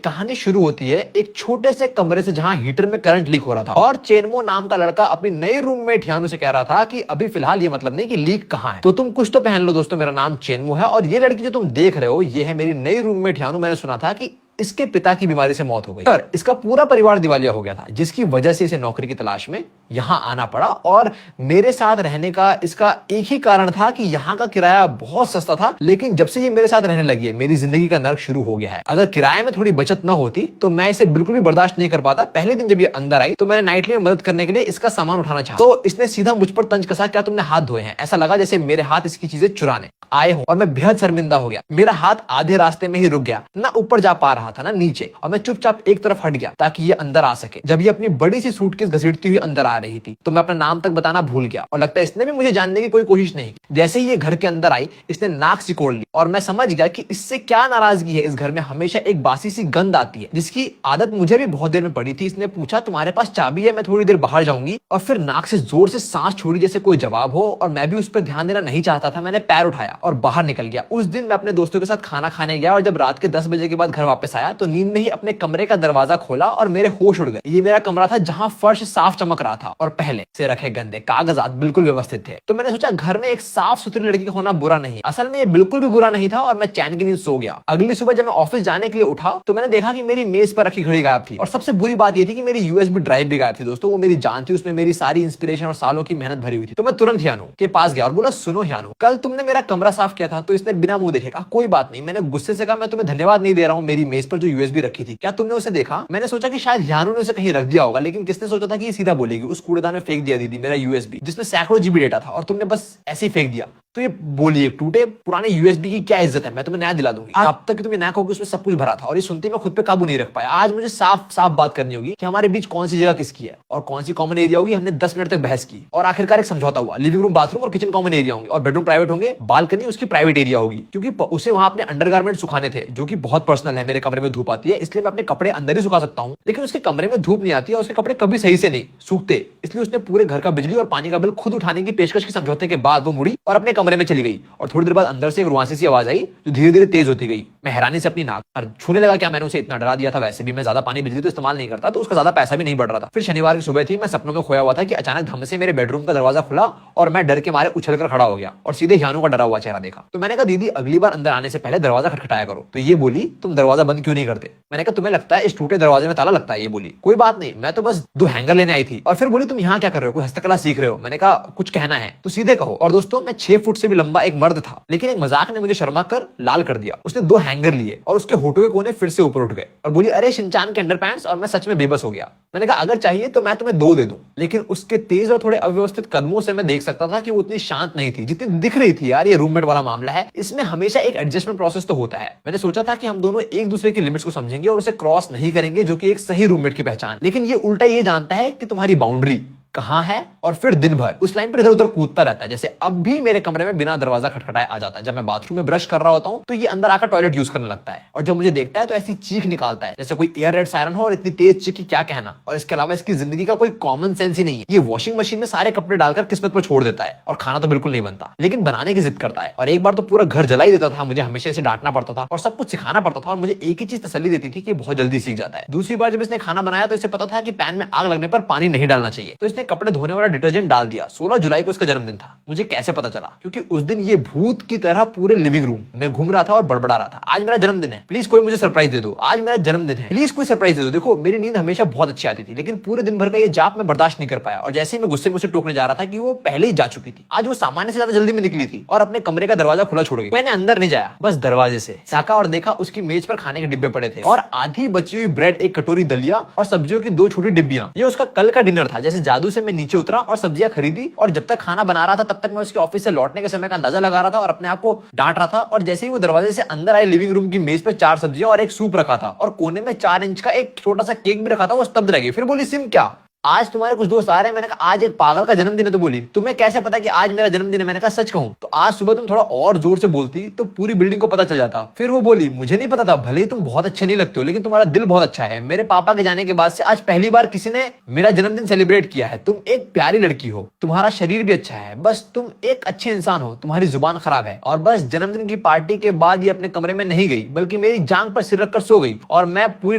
कहानी शुरू होती है एक छोटे से कमरे से जहां हीटर में करंट लीक हो रहा था और चेनमो नाम का लड़का अपनी नई रूममेट हियानु से कह रहा था कि अभी फिलहाल ये मतलब नहीं कि लीक कहाँ है, तो तुम कुछ तो पहन लो दोस्तों, मेरा नाम चेनमो है और ये लड़की जो तुम देख रहे हो ये है मेरी नई रूममेट हियानु। मैंने सुना था कि इसके पिता की बीमारी से मौत हो गई और इसका पूरा परिवार दिवालिया हो गया था, जिसकी वजह से इसे नौकरी की तलाश में यहाँ आना पड़ा। और मेरे साथ रहने का इसका एक ही कारण था कि यहाँ का किराया बहुत सस्ता था, लेकिन जब से ये मेरे साथ रहने लगी है मेरी जिंदगी का नर्क शुरू हो गया है। अगर किराए में थोड़ी बचत न होती तो मैं इसे बिल्कुल भी बर्दाश्त नहीं कर पाता। पहले दिन जब ये अंदर आई तो मैंने नाइटली में मदद करने के लिए इसका सामान उठाना चाहा तो इसने सीधा मुझ पर तंज कसा, क्या तुमने हाथ धोए हैं? ऐसा लगा जैसे मेरे हाथ इसकी चीजें चुराने आए हो और मैं बेहद शर्मिंदा हो गया। मेरा हाथ आधे रास्ते में ही रुक गया, ना ऊपर जा पा रहा था ना नीचे, और मैं चुपचाप एक तरफ हट गया ताकि ये अंदर आ सके। जब ये अपनी बड़ी सी सूटकेस घसीटती हुई अंदर आ रही थी तो मैं अपना नाम तक बताना भूल गया और लगता है इसने भी मुझे जानने की कोई कोशिश नहीं की। जैसे ही ये घर के अंदर आई इसने नाक सिकोड़ ली और मैं समझ गया कि इससे क्या नाराजगी है। इस घर में हमेशा एक बासी सी गंध आती है जिसकी आदत मुझे भी बहुत देर में पड़ी थी। इसने पूछा तुम्हारे पास चाबी है? मैं थोड़ी देर बाहर जाऊंगी, और फिर नाक से जोर से सांस छोड़ी जैसे कोई जवाब हो, और मैं भी उस पर ध्यान देना नहीं चाहता था। मैंने पैर उठाया और बाहर निकल गया। उस दिन मैं अपने दोस्तों के साथ खाना खाने गया और जब रात के 10 बजे के बाद घर वापस आया तो नींद में ही अपने कमरे का दरवाजा खोला और मेरे होश उड़ गए। ये मेरा कमरा था जहां फर्श साफ चमक रहा था और पहले से रखे गंदे कागजात बिल्कुल व्यवस्थित थे। तो मैंने सोचा घर में एक साफ सुथरी लड़की का होना बुरा नहीं। असल में ये बिल्कुल भी बुरा नहीं था और मैं चैन की नींद सो गया। अगली सुबह जब मैं ऑफिस जाने के लिए उठा तो मैंने देखा कि मेरी मेज पर रखी घड़ी गायब थी, और सबसे बुरी बात ये थी कि मेरी यूएसबी ड्राइव भी गायब थी। दोस्तों वो मेरी जान थी, उसमें मेरी सारी इंस्पिरेशन और सालों की मेहनत भरी हुई थी। तो मैं तुरंत हियानु के पास गया और बोला सुनो हियानु, कल तुमने मेरा कमरा साफ किया था। तो इसने बिना मुंह देखे कहा कोई बात नहीं। मैंने गुस्से से कहा मैं तुम्हें धन्यवाद नहीं दे रहा हूँ, मेरी मेज पर जो यूएसबी रखी थी क्या तुमने उसे देखा? मैंने सोचा कि शायद हियानु ने उसे कहीं रख दिया होगा, लेकिन किसने सोचा था कि ये सीधा बोलेगी उस कूड़ेदान में फेंक दिया दीदी मेरा यूएसबी जिसमें सैकड़ों जीबी डेटा था और तुमने बस ऐसे ही फेंक दिया। तो ये बोली एक टूटे पुराने यूएसबी की क्या इज्जत है, मैं तुम्हें नया दिला दूंगी। अब तक तुम्हें नया कहोगे उसमें सब कुछ भरा था। और ये सुनते मैं खुद पे काबू नहीं रख पाया। आज मुझे साफ साफ बात करनी होगी कि हमारे बीच कौन सी जगह किसकी है और कौन सी कॉमन एरिया होगी। हमने 10 मिनट तक बहस की और आखिरकार एक समझौता हुआ। लिविंग रूम, बाथरूम और किचन कॉमन एरिया होंगे और बेडरूम प्राइवेट होंगे, बालकनी उसकी प्राइवेट एरिया होगी, क्योंकि उसे वहां अपने अंडरगारमेंट सुखाने थे जो कि बहुत पर्सनल है। मेरे कमरे में धूप आती है इसलिए मैं अपने कपड़े अंदर ही सुखा सकता हूँ, लेकिन उसके कमरे में धूप नहीं आती है और उसके कपड़े कभी सही से नहीं सूखते, इसलिए उसने पूरे घर का बिजली और पानी का बिल खुद उठाने की पेशकश की समझौते के बाद वो मुड़ी और अपने कमरे में चली गई। और थोड़ी देर बाद अंदर से एक रुआंसी सी आवाज आई जो धीरे धीरे तेज होती गई। मैं हैरानी से अपनी नाक छूने लगा, क्या मैंने उसे इतना डरा दिया था? वैसे भी मैं ज्यादा पानी बिजली तो इस्तेमाल नहीं करता, तो उसका ज्यादा पैसा भी नहीं बढ़ रहा था। फिर शनिवार की सुबह थी, मैं सपनों में खोया हुआ था कि अचानक धम से मेरे बेडरूम का दरवाजा खुला और मैं डर के मारे उछल कर खड़ा हो गया और सीधे हियानु का डरा हुआ चेहरा देखा। तो मैंने कहा दीदी अगली बार अंदर आने से पहले दरवाजा खटखटाया करो। तो ये बोली तुम दरवाजा बंद क्यों नहीं करते? मैंने कहा तुम्हें लगता है इस टूटे दरवाजे में ताला लगता है? ये बोली कोई बात नहीं, मैं तो बस 2 हैंगर लेने आई थी। और फिर बोली तुम यहाँ क्या कर रहे हो? कोई हस्तकला सीख रहे हो? मैंने कहा कुछ कहना है तो सीधे कहो। और दोस्तों मैं 6 फुट से भी लंबा एक मर्द था, लेकिन एक मजाक ने मुझे शर्मा कर लाल कर दिया। उसने 2 हैंगर लिए और उसके होठों के कोने फिर से ऊपर उठ गए और बोली अरे शिनचान के अंडरपैंट्स। और मैं सच में बेबस हो गया। मैंने कहा अगर चाहिए तो मैं तुम्हें 2 दे दूं, लेकिन उसके तेज और थोड़े अव्यवस्थित कदमों से मैं देख सकता था कि वो उतनी शांत नहीं थी जितनी दिख रही थी। यार ये रूममेट वाला मामला है, इसमें हमेशा एक एडजस्टमेंट प्रोसेस तो होता है। मैंने सोचा था कि हम दोनों एक दूसरे की लिमिट्स को समझेंगे और उसे क्रॉस नहीं करेंगे, जो कि एक सही रूममेट की पहचान। लेकिन ये उल्टा ये जानता है कि तुम्हारी बाउंड्री कहां है और फिर दिन भर उस लाइन पर इधर उधर कूदता रहता है। जैसे अब भी मेरे कमरे में बिना दरवाजा खटखटाए आ जाता है। जब मैं बाथरूम में ब्रश कर रहा होता हूं तो ये अंदर आकर टॉयलेट यूज करने लगता है, और जब मुझे देखता है तो ऐसी चीख निकालता है जैसे कोई एयर रेड सायरन हो, और इतनी तेज चीख की क्या कहना। और इसके अलावा इसकी जिंदगी का कोई कॉमन सेंस ही नहीं है। ये वॉशिंग मशीन में सारे कपड़े डालकर किस्मत पर छोड़ देता है और खाना तो बिल्कुल नहीं बनता, लेकिन बनाने की जिद करता है। और एक बार तो पूरा घर जला ही देता था। मुझे हमेशा इसे डांटना पड़ता था और सब कुछ सिखाना पड़ता था, और मुझे एक ही चीज तसल्ली देती थी कि बहुत जल्दी सीख जाता है। दूसरी बार जब इसने खाना बनाया तो इसे पता था कि पैन में आग लगने पर पानी नहीं डालना चाहिए, तो इसने कपड़े धोने वाला डिटर्जेंट डाल दिया। 16 जुलाई को इसका जन्मदिन था। मुझे कैसे पता चला? क्योंकि उस दिन ये भूत की तरह पूरे लिविंग रूम में घूम रहा था और बड़बड़ा रहा था आज मेरा जन्मदिन है, प्लीज कोई मुझे सरप्राइज दे दो, आज मेरा जन्मदिन है, प्लीज कोई सरप्राइज दे दो। देखो मेरी नींद हमेशा बहुत अच्छी आती थी, लेकिन पूरे दिन भर का ये जाप मैं बर्दाश्त नहीं कर पाया। और जैसे ही मैं गुस्से में उसे टोकने जा रहा था कि वो पहले ही जा चुकी थी, आज वो सामान्य से ज्यादा जल्दी में निकली थी और अपने कमरे का दरवाजा खुला छोड़ गई। मैंने अंदर नहीं जाया, बस दरवाजे से झांका और देखा उसकी मेज पर खाने के डिब्बे पड़े थे और आधी बची हुई ब्रेड, एक कटोरी दलिया और सब्जियों की 2 छोटी डिब्बियां। ये उसका कल का डिनर था। जैसे जादू से मैं नीचे उतरा और सब्जियां खरीदी, और जब तक खाना बना रहा था तब तक मैं उसके ऑफिस से लौटने के समय का अंदाजा लगा रहा था और अपने आप को डांट रहा था। और जैसे ही वो दरवाजे से अंदर आए, लिविंग रूम की मेज पर 4 सब्जियां और एक सूप रखा था और कोने में 4 इंच का एक छोटा सा केक भी रखा था। वो स्तब्ध रह गई। फिर बोली सिम क्या? आज तुम्हारे कुछ दोस्त आ रहे हैं। मैंने कहा आज एक पागल का जन्मदिन है। तो बोली तुम्हें कैसे पता कि आज मेरा जन्मदिन है? मैंने कहा सच कहूं तो आज सुबह तुम थोड़ा और जोर से बोलती तो पूरी बिल्डिंग को पता चल जाता। फिर वो बोली मुझे नहीं पता था, भले ही तुम बहुत अच्छे नहीं लगते हो लेकिन तुम्हारा दिल बहुत अच्छा है। मेरे पापा के जाने के बाद से आज पहली बार किसी ने मेरा जन्मदिन सेलिब्रेट किया है। तुम एक प्यारी लड़की हो, तुम्हारा शरीर भी अच्छा है, बस तुम एक अच्छे इंसान हो, तुम्हारी जुबान खराब है। और बस जन्मदिन की पार्टी के बाद ये अपने कमरे में नहीं गई बल्कि मेरी जांग पर सिर रखकर सो गई और मैं पूरी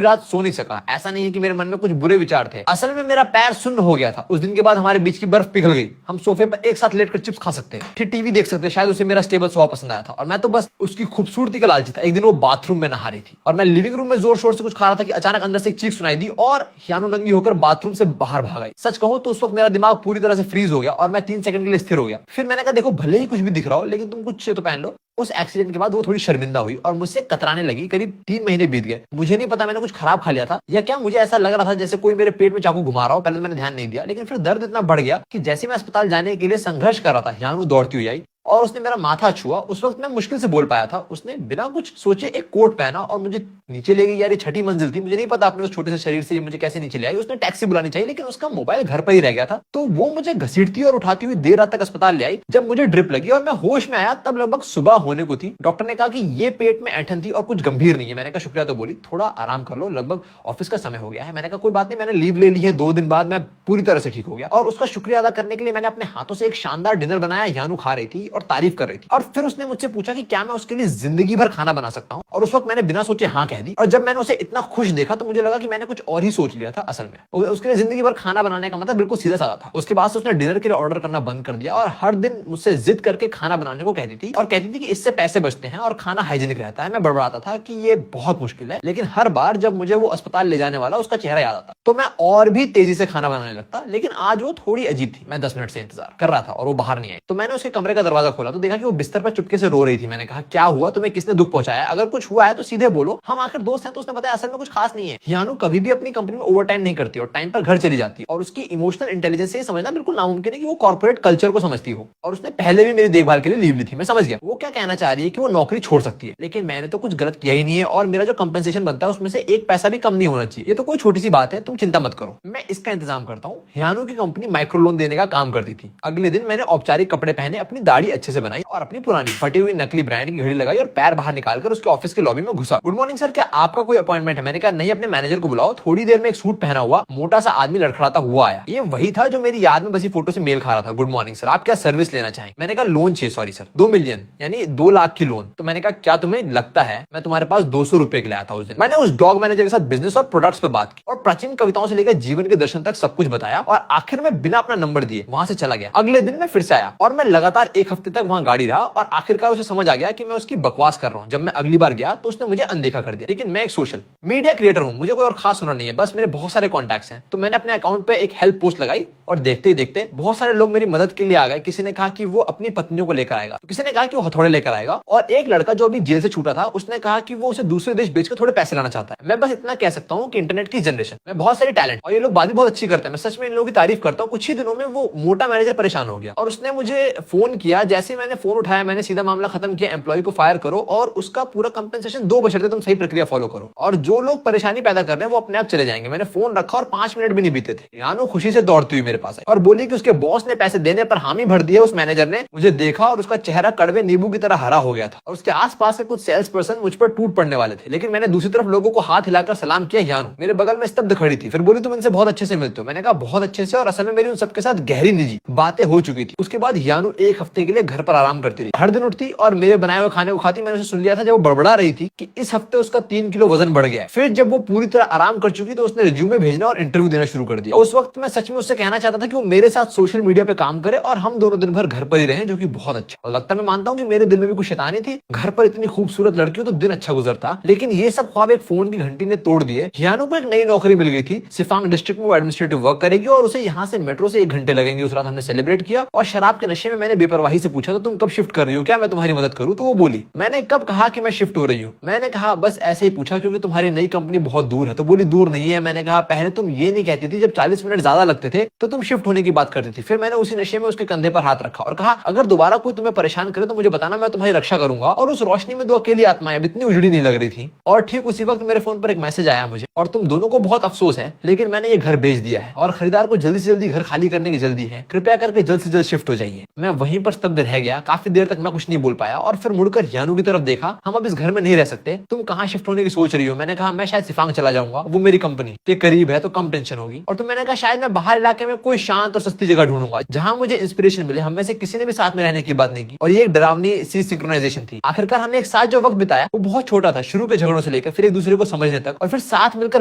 रात सो नहीं सका। ऐसा नहीं है कि मेरे मन में कुछ बुरे विचार थे, असल में मेरा पैर सुन्न हो गया था। उस दिन के बाद हमारे बीच की बर्फ पिघल गई। हम सोफे पर एक साथ लेटकर चिप्स खा सकते हैं, फिर टीवी देख सकते हैं। शायद उसे मेरा स्टेबल सोफा पसंद आया था और मैं तो बस उसकी खूबसूरती का लालची था। एक दिन वो बाथरूम में नहा रही थी और मैं लिविंग रूम में जोर शोर से कुछ खा रहा था कि अचानक अंदर से एक चीख सुनाई दी और हियानो नंगी होकर बाथरूम से बाहर भाग आई। सच कहूं तो उस वक्त मेरा दिमाग पूरी तरह से फ्रीज हो गया और मैं 3 सेकंड के लिए स्थिर हो गया। फिर मैंने कहा देखो भले ही कुछ भी दिख रहा हो लेकिन तुम कुछ तो पहन लो। उस एक्सीडेंट के बाद वो थोड़ी शर्मिंदा हुई और मुझसे कतराने लगी। करीब 3 महीने बीत गए। मुझे नहीं पता मैंने कुछ खराब खा लिया था या क्या, मुझे ऐसा लग रहा था जैसे कोई मेरे पेट में चाकू घुमा रहा हो। पहले मैंने ध्यान नहीं दिया लेकिन फिर दर्द इतना बढ़ गया कि जैसे मैं अस्पताल जाने के लिए संघर्ष कर रहा था, हियानो दौड़ती हुई आई और उसने मेरा माथा छुआ। उस वक्त मैं मुश्किल से बोल पाया था। उसने बिना कुछ सोचे एक कोट पहना और मुझे नीचे ले गई। यार ये 6ठी मंजिल थी, मुझे नहीं पता अपने उस छोटे से शरीर से मुझे कैसे नीचे ले आई। उसने टैक्सी बुलानी चाहिए लेकिन उसका मोबाइल घर पर ही रह गया था, तो वो मुझे घसीटती और उठाती हुई देर रात तक अस्पताल ले आई। जब मुझे ड्रिप लगी और मैं होश में आया तब लगभग सुबह होने को थी। डॉक्टर ने कहा कि ये पेट में ऐंठन थी और कुछ गंभीर नहीं है। मैंने कहा शुक्रिया। तो बोली थोड़ा आराम कर लो, लगभग ऑफिस का समय हो गया है। मैंने कहा कोई बात नहीं, मैंने लीव ले ली है। 2 दिन बाद मैं पूरी तरह से ठीक हो गया और उसका शुक्रिया अदा करने के लिए मैंने अपने हाथों से एक शानदार डिनर बनाया। हियानो खा रही थी और तारीफ कर रही थी और फिर उसने मुझसे पूछा कि क्या मैं उसके लिए जिंदगी भर खाना बना सकता हूँ और उस वक्त मैंने बिना सोचे हाँ कह दी। और जब मैंने उसे इतना खुश देखा तो मुझे लगा कि मैंने कुछ और ही सोच लिया था। असल में उसके लिए जिंदगी भर खाना बनाने का मतलब बिल्कुल सीधा साधा था। उसके बाद से उसने डिनर के लिए ऑर्डर करना बंद कर दिया और हर दिन मुझसे जिद करके खाना बनाने को कहती थी और कहती थी कि इससे पैसे बचते हैं और खाना हाइजीनिक रहता है। मैं बड़बड़ाता था कि ये बहुत मुश्किल है, लेकिन हर बार जब मुझे वो अस्पताल ले जाने वाला उसका चेहरा याद आता तो मैं और भी तेजी से खाना बनाने लगता। लेकिन आज वो थोड़ी अजीब थी। मैं 10 मिनट से इंतजार कर रहा था और वो बाहर नहीं आई, तो मैंने उसके कमरे का दरवाजा खोला तो देखा कि वो बिस्तर पर चुपके से रो रही थी। मैंने कहा क्या हुआ, तुम्हें किसने दुख पहुंचाया? अगर कुछ हुआ है तो सीधे बोलो, हम आखिर दोस्त हैं। तो उसने बताया असल में कुछ खास नहीं है। हियानो कभी भी अपनी कंपनी में ओवर टाइम नहीं करती और टाइम पर घर चली जाती और उसकी इमोशनल इंटेलिजेंस से समझना बिल्कुल नामुमकिन है कि वो कॉर्पोरेट कल्चर को समझती हो। और उसने पहले भी मेरी देखभाल के लिए लीव ली थी। मैं समझ गया वो क्या कहना चाह रही है कि वो नौकरी छोड़ सकती है, लेकिन मैंने तो कुछ गलत किया ही नहीं है और मेरा जो कंपेंसेशन बनता है उसमें से 1 पैसा भी कम नहीं होना चाहिए। ये तो कोई छोटी सी बात है, तुम चिंता मत करो, मैं इसका इंतजाम करता हूँ। हियानो की कंपनी माइक्रो लोन देने का काम करती थी। अगले दिन मैंने औपचारिक कपड़े पहने, अपनी दाढ़ी अच्छे से बनाई और अपनी पुरानी फटी हुई नकली ब्रांड की घड़ी लगाई और पैर बाहर निकालकर उसके ऑफिस के लॉबी में घुसा। गुड मॉर्निंग सर, क्या आपका कोई अपॉइंटमेंट है? मैंने कहा नहीं, अपने मैनेजर को बुलाओ। थोड़ी देर में एक सूट पहना हुआ मोटा सा आदमी लड़खड़ाता हुआ आया। ये वही था जो मेरी याद में बसी फोटो से मेल खा रहा था। गुड मॉर्निंग सर, आप क्या सर्विस लेना चाहेंगे? मैंने कहा लोन चाहिए। सॉरी सर, 2 मिलियन यानी 2 लाख की लोन। तो मैंने कहा क्या तुम्हें लगता है मैं तुम्हारे पास 200 रुपए के लिए आया था? उस दिन मैंने उस डॉग मैनेजर के साथ बिजनेस और प्रोडक्ट्स पे बात की और प्राचीन कविताओं से लेकर जीवन के दर्शन तक सब कुछ बताया और आखिर में बिना अपना नंबर दिए वहां से चला गया। अगले दिन मैं फिर से आया और मैं लगातार 1 हफ्ते तक वहां गाड़ी रहा और आखिरकार उसे समझ आ गया कि मैं उसकी बकवास कर रहा हूँ। जब मैं अगली बार गया तो उसने मुझे अनदेखा कर दिया। लेकिन मैं एक सोशल मीडिया क्रिएटर हूँ, मुझे कोई और खास होना नहीं है, बस मेरे बहुत सारे कॉन्टैक्ट्स हैं। तो मैंने अपने अकाउंट पे एक हेल्प पोस्ट लगाई और देखते ही देखते बहुत सारे लोग मेरी मदद के लिए आ गए। किसी ने कहा कि वो अपनी पत्नियों को लेकर आएगा, तो किसी ने कहा कि वो हथौड़े लेकर आएगा और एक लड़का जो अभी जेल से छूटा था उसने कहा कि वो उसे दूसरे देश बेचकर थोड़े पैसे लाना चाहता है। मैं बस इतना कह सकता हूँ कि इंटरनेट की जनरेशन में बहुत सारे टैलेंट और ये लोग बात भी बहुत अच्छी करते हैं। मैं सच में इन लोगों की तारीफ करता हूँ। कुछ ही दिनों में वो मोटा मैनेजर परेशान हो गया और उसने मुझे फोन किया। जैसे मैंने फोन उठाया मैंने सीधा मामला खत्म किया, एम्प्लॉय को फायर करो और उसका पूरा कंपेंसेशन दो, बशर्ते तुम सही प्रक्रिया फॉलो करो। और जो लोग परेशानी पैदा कर रहे हैं वो अपने आप चले जाएंगे। मैंने फोन रखा और 5 मिनट भी नहीं बीते थे, यानो खुशी से दौड़ती हुई मेरे पास आई और बोली कि उसके बॉस ने पैसे देने पर हामी भर दिए। उस मैनेजर ने मुझे देखा और उसका चेहरा कड़वे नींबू की तरह हरा हो गया था और उसके आसपास के कुछ सेल्स पर्सन मुझ पर टूट पड़ने वाले थे। लेकिन मैंने दूसरी तरफ लोगों को हाथ हिलाकर सलाम किया। यानो मेरे बगल में स्तब्ध खड़ी थी। फिर बोली तुम इनसे बहुत अच्छे से मिलते हो? मैंने कहा बहुत अच्छे से, और असल में मेरी उन सबके साथ गहरी निजी बातें हो चुकी थी। उसके बाद यानो 1 हफ्ते के लिए घर पर आराम करती रही। हर दिन उठती और मेरे बनाए हुए खाने को खाती। मैंने उसे सुन लिया था जब वो बड़बड़ा रही थी कि इस हफ्ते उसका 3 किलो वजन बढ़ गया है। फिर जब वो पूरी तरह आराम कर चुकी तो उसने रिज्यूमे भेजना और इंटरव्यू देना शुरू कर दिया। उस वक्त मैं सच में उससे कहना चाहता था कि वो मेरे साथ सोशल मीडिया पे काम करे और हम दोनों दिन भर घर पर ही रहे, जो कि बहुत अच्छा। और लगता मैं मानता हूँ कि मेरे दिल में भी कुछ शैतानी थी। घर पर इतनी खूबसूरत लड़की हो तो दिन अच्छा गुजरता, लेकिन ये सब ख्वाब एक फोन की घंटी ने तोड़ दिए। हियानो को एक नई नौकरी मिल गई थी। सिफांग डिस्ट्रिक्ट में वो एडमिनिस्ट्रेटिव वर्क करेगी और उसे यहाँ से मेट्रो से 1 घंटे लगेंगे। उस रात हमने सेलिब्रेट किया और शराब के नशे में मैंने बेपरवाही से पूछा तो तुम कब शिफ्ट कर रही हो, क्या मैं तुम्हारी मदद करूँ? तो वो बोली मैंने कब कहा कि मैं शिफ्ट हो रही रही हो? मैंने कहा बस ऐसे ही पूछा क्योंकि तुम्हारी नई कंपनी बहुत दूर है। तो बोली दूर नहीं है। मैंने कहा पहले तुम ये नहीं कहती थी, जब 40 मिनट ज्यादा लगते थे तो तुम शिफ्ट होने की बात करती थी। फिर मैंने उसी नशे में उसके कंधे पर हाथ रखा और कहा अगर दोबारा कोई तुम्हें परेशान करे तो मुझे बताना, मैं तुम्हारी रक्षा करूंगा। और उस रोशनी में दो अकेली आत्माएं अब इतनी उजड़ी नहीं लग रही थी। और ठीक उसी वक्त मेरे फोन पर एक मैसेज आया मुझे, और तुम दोनों को बहुत अफसोस है लेकिन मैंने ये घर बेच दिया है और खरीदार को जल्दी से जल्दी घर खाली करने की जल्दी है, कृपया करके जल्द से जल्द शिफ्ट हो जाइए। मैं वहीं पर स्तब्ध रह गया। काफी देर तक मैं कुछ नहीं बोल पाया और फिर मुड़कर यानू की तरफ देखा। हम अब इस घर में नहीं रह सकते, तुम कहाँ शिफ्ट होने की सोच रही हो? मैंने कहा मैं शायद सिफांग चला जाऊंगा, वो मेरी कंपनी के करीब है तो कम टेंशन होगी। और तो मैंने कहा शायद मैं बाहर इलाके में कोई शांत और सस्ती जगह ढूंढूंगा जहां मुझे इंस्पिरेशन मिले। हम में से किसी ने भी साथ में रहने की बात नहीं की और ये एक डरावनी सी सिंक्रोनाइजेशन थी। आखिरकार हमने एक साथ जो वक्त बिताया वो बहुत छोटा था, शुरू के झगड़ों से लेकर फिर एक दूसरे को समझने तक और फिर साथ मिलकर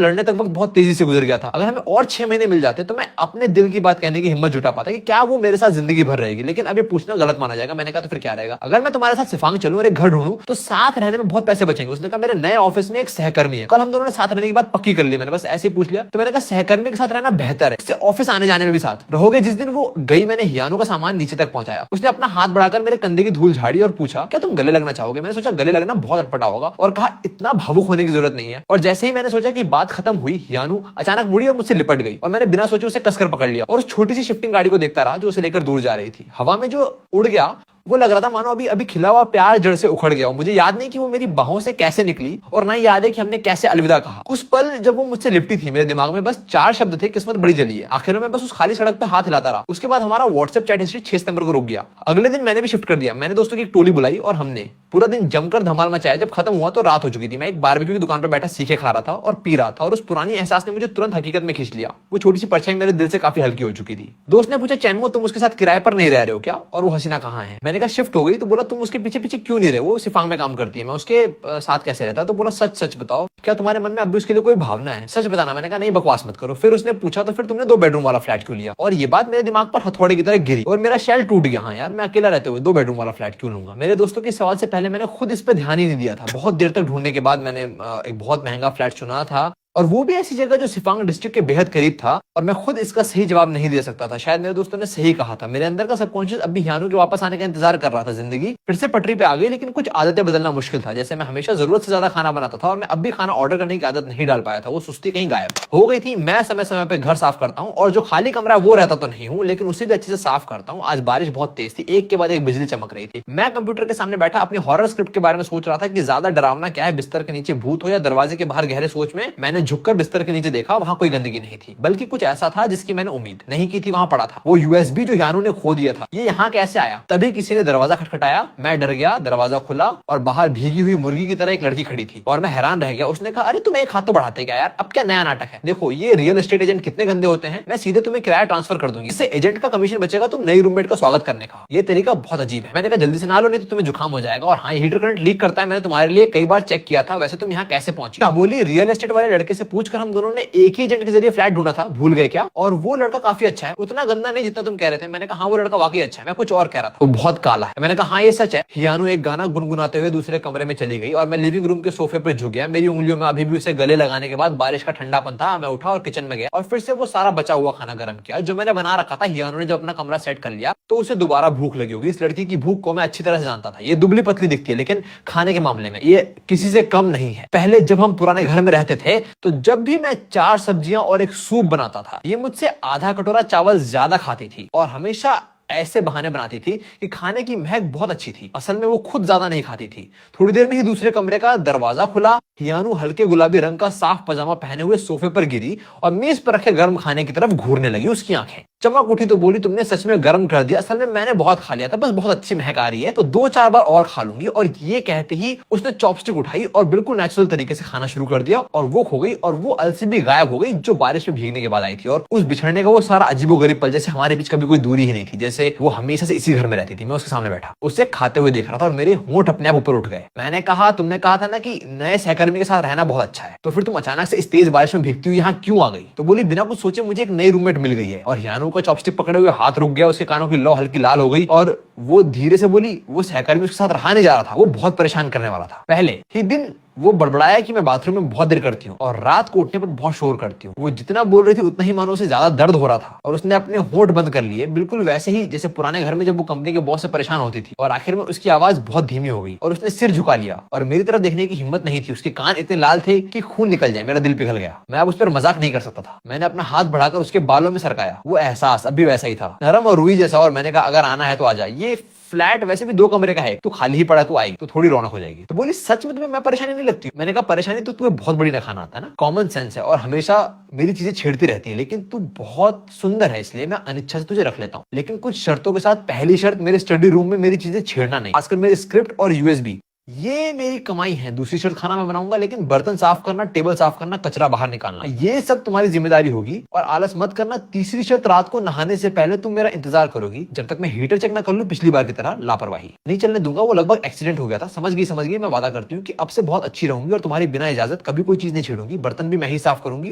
लड़ने तक वक्त बहुत तेजी से गुजर गया था। अगर हमें और 6 महीने मिल जाते तो मैं अपने दिल की बात कहने की हिम्मत जुटा पाता कि क्या वो मेरे साथ जिंदगी भर रहेगी। लेकिन अब ये पूछना गलत माना जाएगा। मैंने कहा तो फिर क्या रहेगा, अगर मैं तुम्हारे साथ सिफांग चलूं और एक घर ढूंढूं तो साथ रहने में बहुत पैसे बचेंगे। उसने कहा मेरे नए ऑफिस में एक सहकर्मी है, कल हम दोनों ने साथ रहने की बात पक्की कर ली। मैंने बस ऐसे ही पूछ लिया। तो मैंने कहा सहकर्मी के साथ रहना बेहतर है, इससे ऑफिस आने जाने में भी साथ रहोगे। जिस दिन वो गई मैंने हियानो का सामान नीचे तक पहुंचाया। उसने अपना हाथ बढ़ाकर मेरे कंधे की धूल झाड़ी और पूछा क्या तुम गले लगना चाहोगे? मैंने सोचा गले लगना बहुत अटपटा होगा और कहा इतना भावुक होने की जरूरत नहीं है। और जैसे ही मैंने सोचा कि बात खत्म हुई, हियानो अचानक मुड़ी और मुझसे लिपट गई और मैंने बिना सोचे उसे कसकर पकड़ लिया और उस छोटी सी शिफ्टिंग गाड़ी को देखता रहा जो उसे लेकर दूर जा रही थी। हवा में जो उड़ गया वो लग रहा था मानो अभी अभी खिला हुआ प्यार जड़ से उखड़ गया। मुझे याद नहीं कि वो मेरी बाहों से कैसे निकली और ना याद है कि हमने कैसे अलविदा कहा। उस पल जब वो मुझसे लिपटी थी मेरे दिमाग में बस 4 शब्द थे, किस्मत बड़ी जली है। आखिर में बस उस खाली सड़क पे हाथ हिलाता रहा। उसके बाद हमारा व्हाट्सएप चैट हिस्ट्री 6 सितंबर को रुक गया। अगले दिन मैंने भी शिफ्ट कर दिया। मैंने दोस्तों की एक टोली बुलाई और हमने पूरा दिन जमकर धमाल मचाया। जब खत्म हुआ तो रात हो चुकी थी। मैं एक बारबेक्यू की दुकान पर बैठा सीखे खा रहा था और पी रहा था और उस पुरानी एहसास ने मुझे तुरंत हकीकत में खींच लिया। वो छोटी सी परछाई मेरे दिल से काफी हल्की हो चुकी थी। दोस्त ने पूछा चैनमो तुम उसके साथ किराए पर नहीं रह रहे हो क्या, और वो हसीना कहाँ है? मैंने कहा शिफ्ट हो गई। तो बोला तुम उसके पीछे पीछे क्यों नहीं रहे, वो सिफांग में काम करती है, मैं उसके साथ कैसे रहता? तो बोला सच सच बताओ, क्या तुम्हारे मन में अब भी उसके लिए कोई भावना है? सच बताना। मैंने कहा नहीं बकवास मत करो। फिर उसने पूछा तो फिर तुमने 2 बेडरूम वाला फ्लैट क्यों लिया? और ये बात मेरे दिमाग पर हथौड़े की तरह गिरी और मेरा शैल टूट गया। हाँ यार मैं अकेला रहते हुए 2 बेडरूम वाला फ्लैट क्यों लूंगा? मेरे दोस्तों के सवाल से पहले मैंने खुद इस पर ध्यान ही नहीं दिया था। बहुत देर तक ढूंढने के बाद मैंने एक बहुत महंगा फ्लैट चुना था और वो भी ऐसी जगह जो सिफांग डिस्ट्रिक्ट के बेहद करीब था और मैं खुद इसका सही जवाब नहीं दे सकता था। शायद मेरे दोस्तों ने सही कहा था। मेरे अंदर का सबकॉन्शियस अभी हियानो के वापस आने का इंतजार कर रहा था। जिंदगी फिर से पटरी पे आ गई लेकिन कुछ आदतें बदलना मुश्किल था। जैसे मैं हमेशा जरूरत से ज्यादा खाना बनाता था और मैं अब भी खाना ऑर्डर करने की आदत नहीं डाल पाया था। वो सुस्ती कहीं गायब हो गई थी। मैं समय समय पे घर साफ करता हूँ और जो खाली कमरा वो रहता तो नहीं हूँ लेकिन उसे भी अच्छे से साफ करता हूँ। आज बारिश बहुत तेज थी, एक के बाद एक बिजली चमक रही थी। मैं कंप्यूटर के सामने बैठा अपनी हॉरर स्क्रिप्ट के बारे में सोच रहा था कि ज्यादा डरावना क्या है, बिस्तर के नीचे भूत हो या दरवाजे के बाहर गहरे सोच में मैंने झुककर बिस्तर के नीचे देखा, वहां कोई गंदगी नहीं थी बल्कि कुछ ऐसा था जिसकी मैंने उम्मीद नहीं की थी। वहां पड़ा था वो यूएसबी जो यानू ने खो दिया था। ये यहाँ कैसे आया? तभी किसी ने दरवाजा खटखटाया। मैं डर गया, दरवाजा खुला और बाहर भीगी हुई मुर्गी की तरह एक लड़की खड़ी थी और मैं हैरान रह गया। उसने कहा अरे तुम एक हाथ तो बढ़ाते क्या यार, अब क्या नया नाटक है? देखो ये रियल एस्टेट एजेंट कितने गंदे होते हैं, मैं सीधे तुम्हें किराया ट्रांसफर कर दूंगी, इससे एजेंट का कमीशन बचेगा, तुम नई रूममेट का स्वागत करने का। ये तरीका बहुत अजीब है। मैंने कहा जल्दी से नहा लो नहीं तो तुम्हें जुकाम हो जाएगा। और हाँ हीटर करंट लीक करता है, मैंने तुम्हारे लिए कई बार चेक किया था। वैसे तुम यहाँ कैसे पहुंची? बोली रियल एस्टेट वाले लड़के से पूछकर हम दोनों ने एक ही एजेंट के जरिए फ्लैट ढूंढा था, भूल गए क्या? और वो लड़का काफी अच्छा है, उतना गंदा नहीं जितना तुम कह रहे थे। मैंने कहा हाँ वो लड़का वाकई अच्छा है, मैं कुछ और कह रहा था, वो बहुत काला है। मैंने कहा हाँ ये सच है। हियानो एक गाना गुनगुनाते हुए दूसरे कमरे में चली गई और मैं लिविंग रूम के सोफे पर झुक गया। मेरी उंगलियों में अभी भी उसे गले लगाने के बाद बारिश का ठंडापन था। मैं उठा और किचन में गया और फिर से वो सारा बचा हुआ खाना गर्म किया जो मैंने बना रखा था। हियानो ने जब अपना कमरा सेट कर लिया तो उसे दोबारा भूख लगी होगी। इस लड़की की भूख को मैं अच्छी तरह से जानता था। ये दुबली पतली दिखती है लेकिन खाने के मामले में ये किसी से कम नहीं है। पहले जब हम पुराने घर में रहते थे तो जब भी मैं 4 सब्जियां और एक सूप बनाता था ये मुझसे आधा कटोरा चावल ज्यादा खाती थी और हमेशा ऐसे बहाने बनाती थी कि खाने की महक बहुत अच्छी थी। असल में वो खुद ज्यादा नहीं खाती थी। थोड़ी देर में ही दूसरे कमरे का दरवाजा खुला। हियानो हल्के गुलाबी रंग का साफ पजामा पहने हुए सोफे पर गिरी और मेज पर रखे गर्म खाने की तरफ घूरने लगी। उसकी आंखें चमक उठी तो बोली तुमने सच में गर्म कर दिया। असल में मैंने बहुत खा लिया था, बस बहुत अच्छी महक आ रही है तो 2-4 बार और खा लूंगी। और ये कहते ही उसने चॉपस्टिक उठाई और बिल्कुल नेचुरल तरीके से खाना शुरू कर दिया और वो खो गई और वो अलसी भी गायब हो गई जो बारिश में भीगने के बाद आई थी। और उस बिछड़ने का वो सारा अजीबोगरीब पल जैसे हमारे बीच कभी कोई दूरी ही नहीं थी, जैसे वो हमेशा से इसी घर में रहती थी। मैं उसके सामने बैठा उसे खाते हुए देख रहा था और मेरे होंठ अपने आप ऊपर उठ गए। मैंने कहा तुमने कहा था ना कि नए सहकर्मी के साथ रहना बहुत अच्छा है, तो फिर तुम अचानक से इस तेज बारिश में भीगती हुई यहाँ क्यों आ गई? तो बोली बिना कुछ सोचे मुझे एक नई रूममेट मिल गई है। और हियानो का चॉपस्टिक पकड़े हुए हाथ रुक गया, उसके कानों की लौ हल्की लाल हो गई और वो धीरे से बोली वो सहकर्मी उसके साथ रहा नहीं जा रहा था, वो बहुत परेशान करने वाला था। पहले ही दिन वो बड़बड़ाया कि मैं बाथरूम में बहुत देर करती हूँ और रात को उठने पर बहुत शोर करती हूँ। वो जितना बोल रही थी उतना ही मानो उसे ज्यादा दर्द हो रहा था और उसने अपने होंठ बंद कर लिए, बिल्कुल वैसे ही जैसे पुराने घर में जब वो कंपनी के बॉस से परेशान होती थी। और आखिर में उसकी आवाज बहुत धीमी हो गई और उसने सिर झुका लिया और मेरी तरफ देखने की हिम्मत नहीं थी। उसके कान इतने लाल थे कि खून निकल जाए, मेरा दिल पिघल गया। मैं अब उस पर मजाक नहीं कर सकता था। मैंने अपना हाथ बढ़ाकर उसके बालों में सरकाया। वो एहसास अब भी वैसा ही था, नरम और रुई जैसा। और मैंने कहा अगर आना है तो आ जाए, ये फ्लैट वैसे भी 2 कमरे का है, तो खाली ही पड़ा तो आएगी तो थोड़ी रौनक हो जाएगी। तो बोली सच में तुम्हें मैं परेशानी नहीं लगती? मैंने कहा परेशानी तो तुम्हें बहुत बड़ी रखाना आता है ना, कॉमन सेंस है और हमेशा मेरी चीजें छेड़ती रहती है, लेकिन तू बहुत सुंदर है इसलिए मैं अनिच्छा से तुझे रख लेता हूँ, लेकिन कुछ शर्तों के साथ। पहली शर्त, मेरे स्टडी रूम में मेरी चीजें छेड़ना नहीं, खासकर मेरे स्क्रिप्ट और यूएसबी, ये मेरी कमाई है। दूसरी शर्त, खाना मैं बनाऊंगा लेकिन बर्तन साफ करना, टेबल साफ करना, कचरा बाहर निकालना, ये सब तुम्हारी जिम्मेदारी होगी और आलस मत करना। तीसरी शर्त, रात को नहाने से पहले तुम मेरा इंतजार करोगी जब तक मैं हीटर चेक ना कर लूं। पिछली बार की तरह लापरवाही नहीं चलने दूंगा। वो लगभग एक्सीडेंट हो गया था। समझ गई। मैं वादा करती हूँ कि अब से बहुत अच्छी रहूंगी और तुम्हारी बिना इजाजत कभी कोई चीज नहीं छेड़ूंगी। बर्तन भी मैं ही साफ करूंगी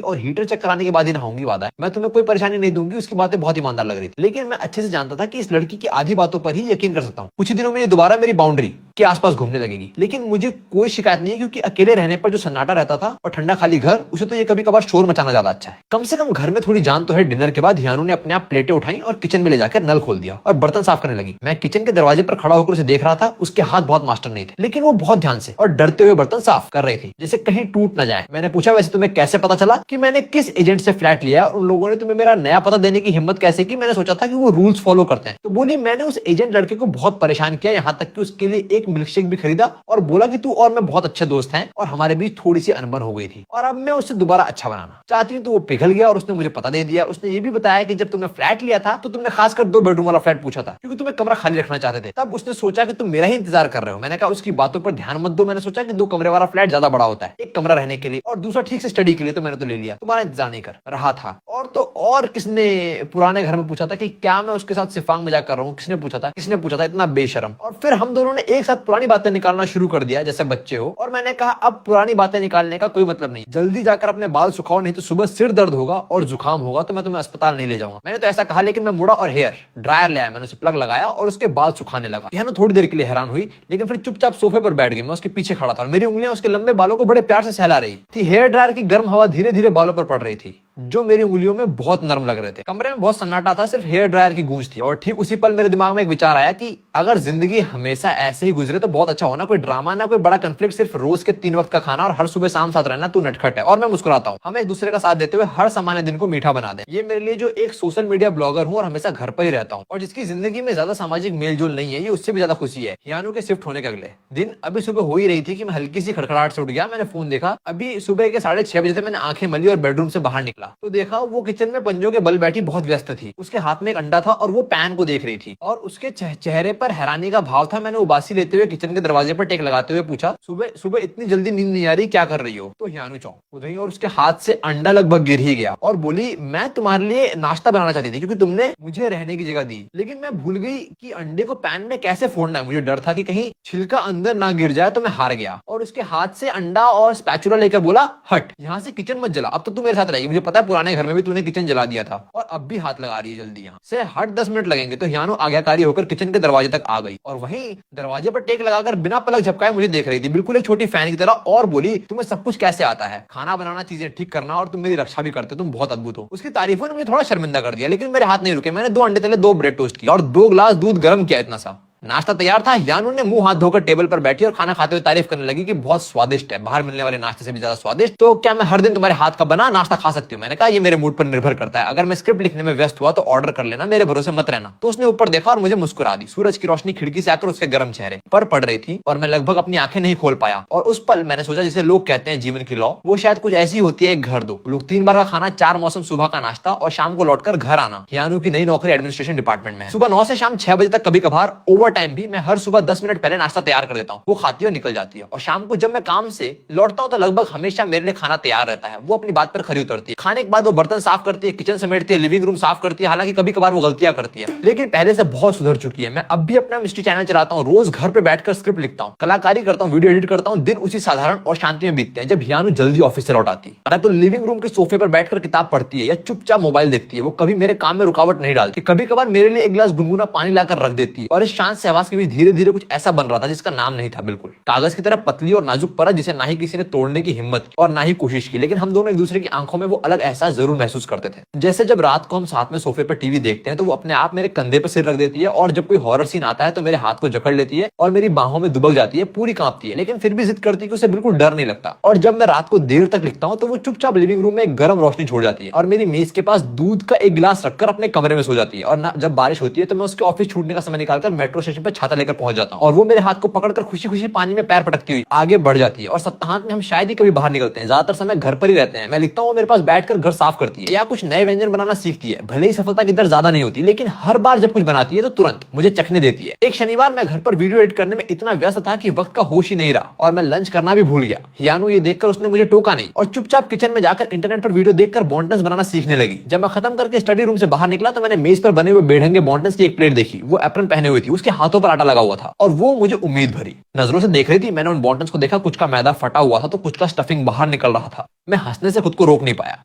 और हीटर चेक कराने के बाद ही नहाऊंगी, वादा है। मैं तुम्हें कोई परेशानी नहीं दूंगी। उसकी बातें बहुत ईमानदार लग रही थी, लेकिन मैं अच्छे से जानता था कि इस लड़की की आधी बातों पर ही यकीन कर सकता हूँ। कुछ ही दिनों में ये दोबारा मेरी बाउंड्री के आसपास घूमने लगेगी, लेकिन मुझे कोई शिकायत नहीं है, क्योंकि अकेले रहने पर जो सन्नाटा रहता था और ठंडा खाली घर, उसे तो ये कभी कभार शोर मचाना ज्यादा अच्छा है। कम से कम घर में थोड़ी जान तो है। डिनर के बाद हियानु ने अपने आप प्लेटें उठाई और किचन में ले जाकर नल खोल दिया और बर्तन साफ करने लगी। मैं किचन के दरवाजे पर खड़ा होकर उसे देख रहा था। उसके हाथ बहुत मास्टर नहीं थे, लेकिन वो बहुत ध्यान से और डरते हुए बर्तन साफ कर रही थी, जैसे कहीं टूट न जाए। मैंने पूछा, वैसे तुम्हें कैसे पता चला कि मैंने किस एजेंट से फ्लैट लिया और उन लोगों ने तुम्हें मेरा नया पता देने की हिम्मत कैसे की? मैंने सोचा था कि वो रूल्स फॉलो करते हैं। तो बोली, मैंने उस एजेंट लड़के को बहुत परेशान किया, यहाँ तक कि उसके लिए एक मिल्कशेक भी खरीदा और बोला कि तू और मैं बहुत अच्छे दोस्त हैं और हमारे बीच थोड़ी सी अनबन हो गई थी और अब मैं उससे दोबारा अच्छा बनाना चाहती हूँ। तो वो पिघल गया और उसने मुझे पता दे दिया। उसने ये भी बताया कि जब तुमने फ्लैट लिया था तो तुमने खासकर 2 बेडरूम वाला फ्लैट पूछा था, क्योंकि तुम्हें कमरा खाली रखना चाहते थे। तब उसने सोचा कि तुम मेरा ही इंतजार कर रहे हो। मैंने कहा उसकी बातों पर ध्यान मत दो। मैंने सोचा कि 2 कमरे वाला फ्लैट ज्यादा बड़ा होता है, एक कमरा रहने के लिए और दूसरा ठीक से स्टडी के लिए, तो मैंने तो ले लिया। तुम्हारा इंतजार नहीं कर रहा था। और तो और किसने पुराने घर में पूछा था कि क्या मैं उसके साथ सिफांग मजाक कर रहा हूँ? किसने पूछा था? इतना बेशरम। और फिर हम दोनों ने एक साथ पुरानी बातें निकालना शुरू कर दिया जैसे बच्चे हो। और मैंने कहा अब पुरानी बातें निकालने का कोई मतलब नहीं, जल्दी जाकर अपने बाल सुखाओ, नहीं तो सुबह सिर दर्द होगा और जुकाम होगा तो मैं तुम्हें अस्पताल नहीं ले जाऊंगा। मैंने तो ऐसा कहा, लेकिन मैं मुड़ा और हेयर ड्रायर ले आया। मैंने उसे प्लग लगाया और उसके बाल सुखाने लगा। यह थोड़ी देर के लिए हैरान हुई, लेकिन फिर चुपचाप सोफे पर बैठ गई। मैं उसके पीछे खड़ा था और मेरी उंगलियां उसके लंबे बालों को बड़े प्यार से सहला रही थी। हेयर ड्रायर की गर्म हवा धीरे धीरे बालों पर पड़ रही थी, जो मेरी उंगलियों में बहुत नरम लग रहे थे। कमरे में बहुत सन्नाटा था, सिर्फ हेयर ड्रायर की गूंज थी। और ठीक उसी पल मेरे दिमाग में एक विचार आया कि अगर जिंदगी हमेशा ऐसे ही गुजरे तो बहुत अच्छा होना। कोई ड्रामा ना, कोई बड़ा कंफ्लिक्ट, सिर्फ रोज के 3 वक्त का खाना और हर सुबह शाम साथ रहना। तू नटखट है और मैं मुस्कुराता हूँ। हम एक दूसरे का साथ देते हुए हर सामान्य दिन को मीठा बना दे। ये मेरे लिए जो एक सोशल मीडिया ब्लॉगर हूँ और हमेशा घर पर ही रहता हूँ और जिसकी जिंदगी में ज्यादा सामाजिक मेलजोल नहीं है, ये उससे भी ज्यादा खुशी है। हियानु के शिफ्ट होने के अगले दिन अभी सुबह हो ही रही थी कि मैं हल्की सी खड़खड़ाहट से उठ गया। मैंने फोन देखा, अभी सुबह के 6:30 बजे थे। मैंने आंखें मली और बेडरूम से बाहर निकला तो देखा वो किचन में पंजों के बल बैठी बहुत व्यस्त थी। उसके हाथ में एक अंडा था और वो पैन को देख रही थी और उसके चेहरे पर हैरानी का भाव था। मैंने उबासी लेते हुए किचन के दरवाजे पर टेक लगाते हुए पूछा, सुबह सुबह इतनी जल्दी नींद नहीं आ रही, क्या कर रही हो? तो हियानु चौंक उठी और उसके हाथ से अंडा लगभग गिर ही गया और बोली, मैं तुम्हारे लिए नाश्ता बनाना चाहती थी क्योंकि तुमने मुझे रहने की जगह दी, लेकिन मैं भूल गई कि अंडे को पैन में कैसे फोड़ना है। मुझे डर था कि कहीं छिलका अंदर ना गिर जाए, तो मैं हार गया। और उसके हाथ से अंडा और स्पैचुला लेकर बोला, हट यहाँ से, किचन मत जला, अब तो तू मेरे साथ रहेगी। मुझे पता है पुराने घर में भी तूने किचन जला दिया था और अब भी हाथ लगा रही है, जल्दी यहाँ से हट, 10 मिनट लगेंगे। तो हियानु आज्ञाकारी होकर किचन के दरवाजे तक आ गई और वहीं दरवाजे पर टेक लगाकर बिना पलक झपकाए मुझे देख रही थी, बिल्कुल एक छोटी फैन की तरह, और बोली, तुम्हें सब कुछ कैसे आता है? खाना बनाना, चीजें ठीक करना, और तुम मेरी रक्षा भी करते हो, तुम बहुत अद्भुत हो। उसकी तारीफों ने मुझे थोड़ा शर्मिंदा कर दिया, लेकिन मेरे हाथ नहीं रुके। मैंने 2 अंडे तले, 2 ब्रेड टोस्ट किया और 2 गिलास दूध गर्म किया। इतना सा नाश्ता तैयार था। हियानु ने मुंह हाथ धोकर टेबल पर बैठी और खाना खाते हुए तारीफ करने लगी कि बहुत स्वादिष्ट है, बाहर मिलने वाले नाश्ते से भी ज्यादा स्वादिष्ट। तो क्या मैं हर दिन तुम्हारे हाथ का बना नाश्ता खा सकती हूँ? मैंने कहा, ये मेरे मूड पर निर्भर करता है। अगर मैं स्क्रिप्ट लिखने में व्यस्त हुआ तो ऑर्डर कर लेना, मेरे भरोसे मत रहना। तो उसने ऊपर देखा और मुझे मुस्कुरा दी। सूरज की रोशनी खिड़की से आकर उसके गर्म चेहरे पर पड़ रही थी और मैं लगभग अपनी आंखें नहीं खोल पाया। और उस पल मैंने सोचा, जिसे लोग कहते हैं जीवन की लॉ, वो शायद कुछ ऐसी होती है। एक घर दो लोग, 3 बार का खाना, 4 मौसम, सुबह का नाश्ता और शाम को लौटकर घर आना। हियानु की नई नौकरी एडमिनिस्ट्रेशन डिपार्टमेंट में है। सुबह 9 से शाम 6 बजे तक, कभी कभार ओवर टाइम भी। मैं हर सुबह 10 मिनट पहले नाश्ता तैयार कर देता हूँ, वो खाती है और निकल जाती है। और शाम को जब मैं काम से लौटता हूँ तो लगभग हमेशा मेरे लिए खाना तैयार रहता है। वो अपनी बात पर खरी उतरती है। खाने के बाद वो बर्तन साफ करती है, किचन समेटती है, लिविंग रूम साफ करती है। हालांकि कभी कभार वो गलतियां करती है, लेकिन पहले से बहुत सुधर चुकी है। मैं अब भी अपना मिस्ट्री चैनल चलाता हूँ, रोज घर पे बैठकर स्क्रिप्ट लिखता हूँ, कलाकारी करता हूँ, वीडियो एडिट करता हूँ। दिन उसी साधारण और शांति में बीतते हैं। जब हियानु जल्दी ऑफिस से लौट आती है तो लिविंग रूम के सोफे पर बैठकर किताब पढ़ती है या चुपचाप मोबाइल देखती है। वो कभी मेरे काम में रुकावट नहीं डालती। कभी कभार मेरे लिए एक गिलास गुनगुना पानी लाकर रख देती है और इस शांत से आवाज के बीच धीरे धीरे कुछ ऐसा बन रहा था जिसका नाम नहीं था। बिल्कुल कागज की तरह पतली और नाजुक परत, जिसे ना ही किसी ने तोड़ने की हिम्मत की और ना ही कोशिश की। लेकिन हम दोनों एक दूसरे की आंखों में वो अलग एहसास जरूर महसूस करते थे। जैसे जब रात को हम साथ में सोफे पर टीवी देखते हैं तो वो अपने आप मेरे कंधे पर सिर रख देती है, और जब कोई हॉरर सीन आता है तो मेरे हाथ को जकड़ लेती है और मेरी बाहों में दुबक जाती है, पूरी कांपती है, लेकिन फिर भी जिद करती है कि उसे बिल्कुल डर नहीं लगता। और जब मैं रात को देर तक लिखता हूँ तो वो चुपचाप लिविंग रूम में एक गर्म रोशनी छोड़ जाती है और मेरी मेज के पास दूध का एक गिलास रखकर अपने कमरे में सो जाती है। और ना जब बारिश होती है तो मैं उसके ऑफिस छूटने का समय निकालकर मेट्रो स्टेशन पर छाता लेकर पहुंच जाता हूँ, और वो मेरे हाथ को पकड़कर खुशी खुशी पानी में पैर पटकती हुई आगे बढ़ जाती है। और सप्ताहांत में हम शायद ही कभी बाहर निकलते हैं, ज्यादातर समय घर पर ही रहते हैं। मैं लिखता हूँ, मेरे पास बैठकर घर साफ करती है या कुछ नए व्यंजन बनाना सीखती है। भले ही सफलता की दर ज्यादा नहीं होती, लेकिन हर बार जब कुछ बनाती है तो तुरंत मुझे चखने देती है। एक शनिवार मैं घर पर वीडियो एडिट करने में इतना व्यस्त था कि वक्त का होश ही नहीं रहा और मैं लंच करना भी भूल गया। हियानु ये देखकर उसने मुझे टोका नहीं और चुपचाप किचन में जाकर इंटरनेट पर वीडियो देखकर बॉन्टन्स बनाना सीखने लगी। जब मैं खत्म करके स्टडी रूम से बाहर निकला तो मैंने मेज पर बने हुए बेढंगे बॉन्टन्स की एक प्लेट देखी। वो एप्रन पहने हुई थी, उसके हाथों पर आटा लगा हुआ था और वो मुझे उम्मीद भरी नजरों से देख रही थी। मैंने उन बॉन्टन्स को देखा, कुछ का मैदा फटा हुआ था तो कुछ का स्टफिंग बाहर निकल रहा था। मैं हंसने से खुद को रोक नहीं पाया।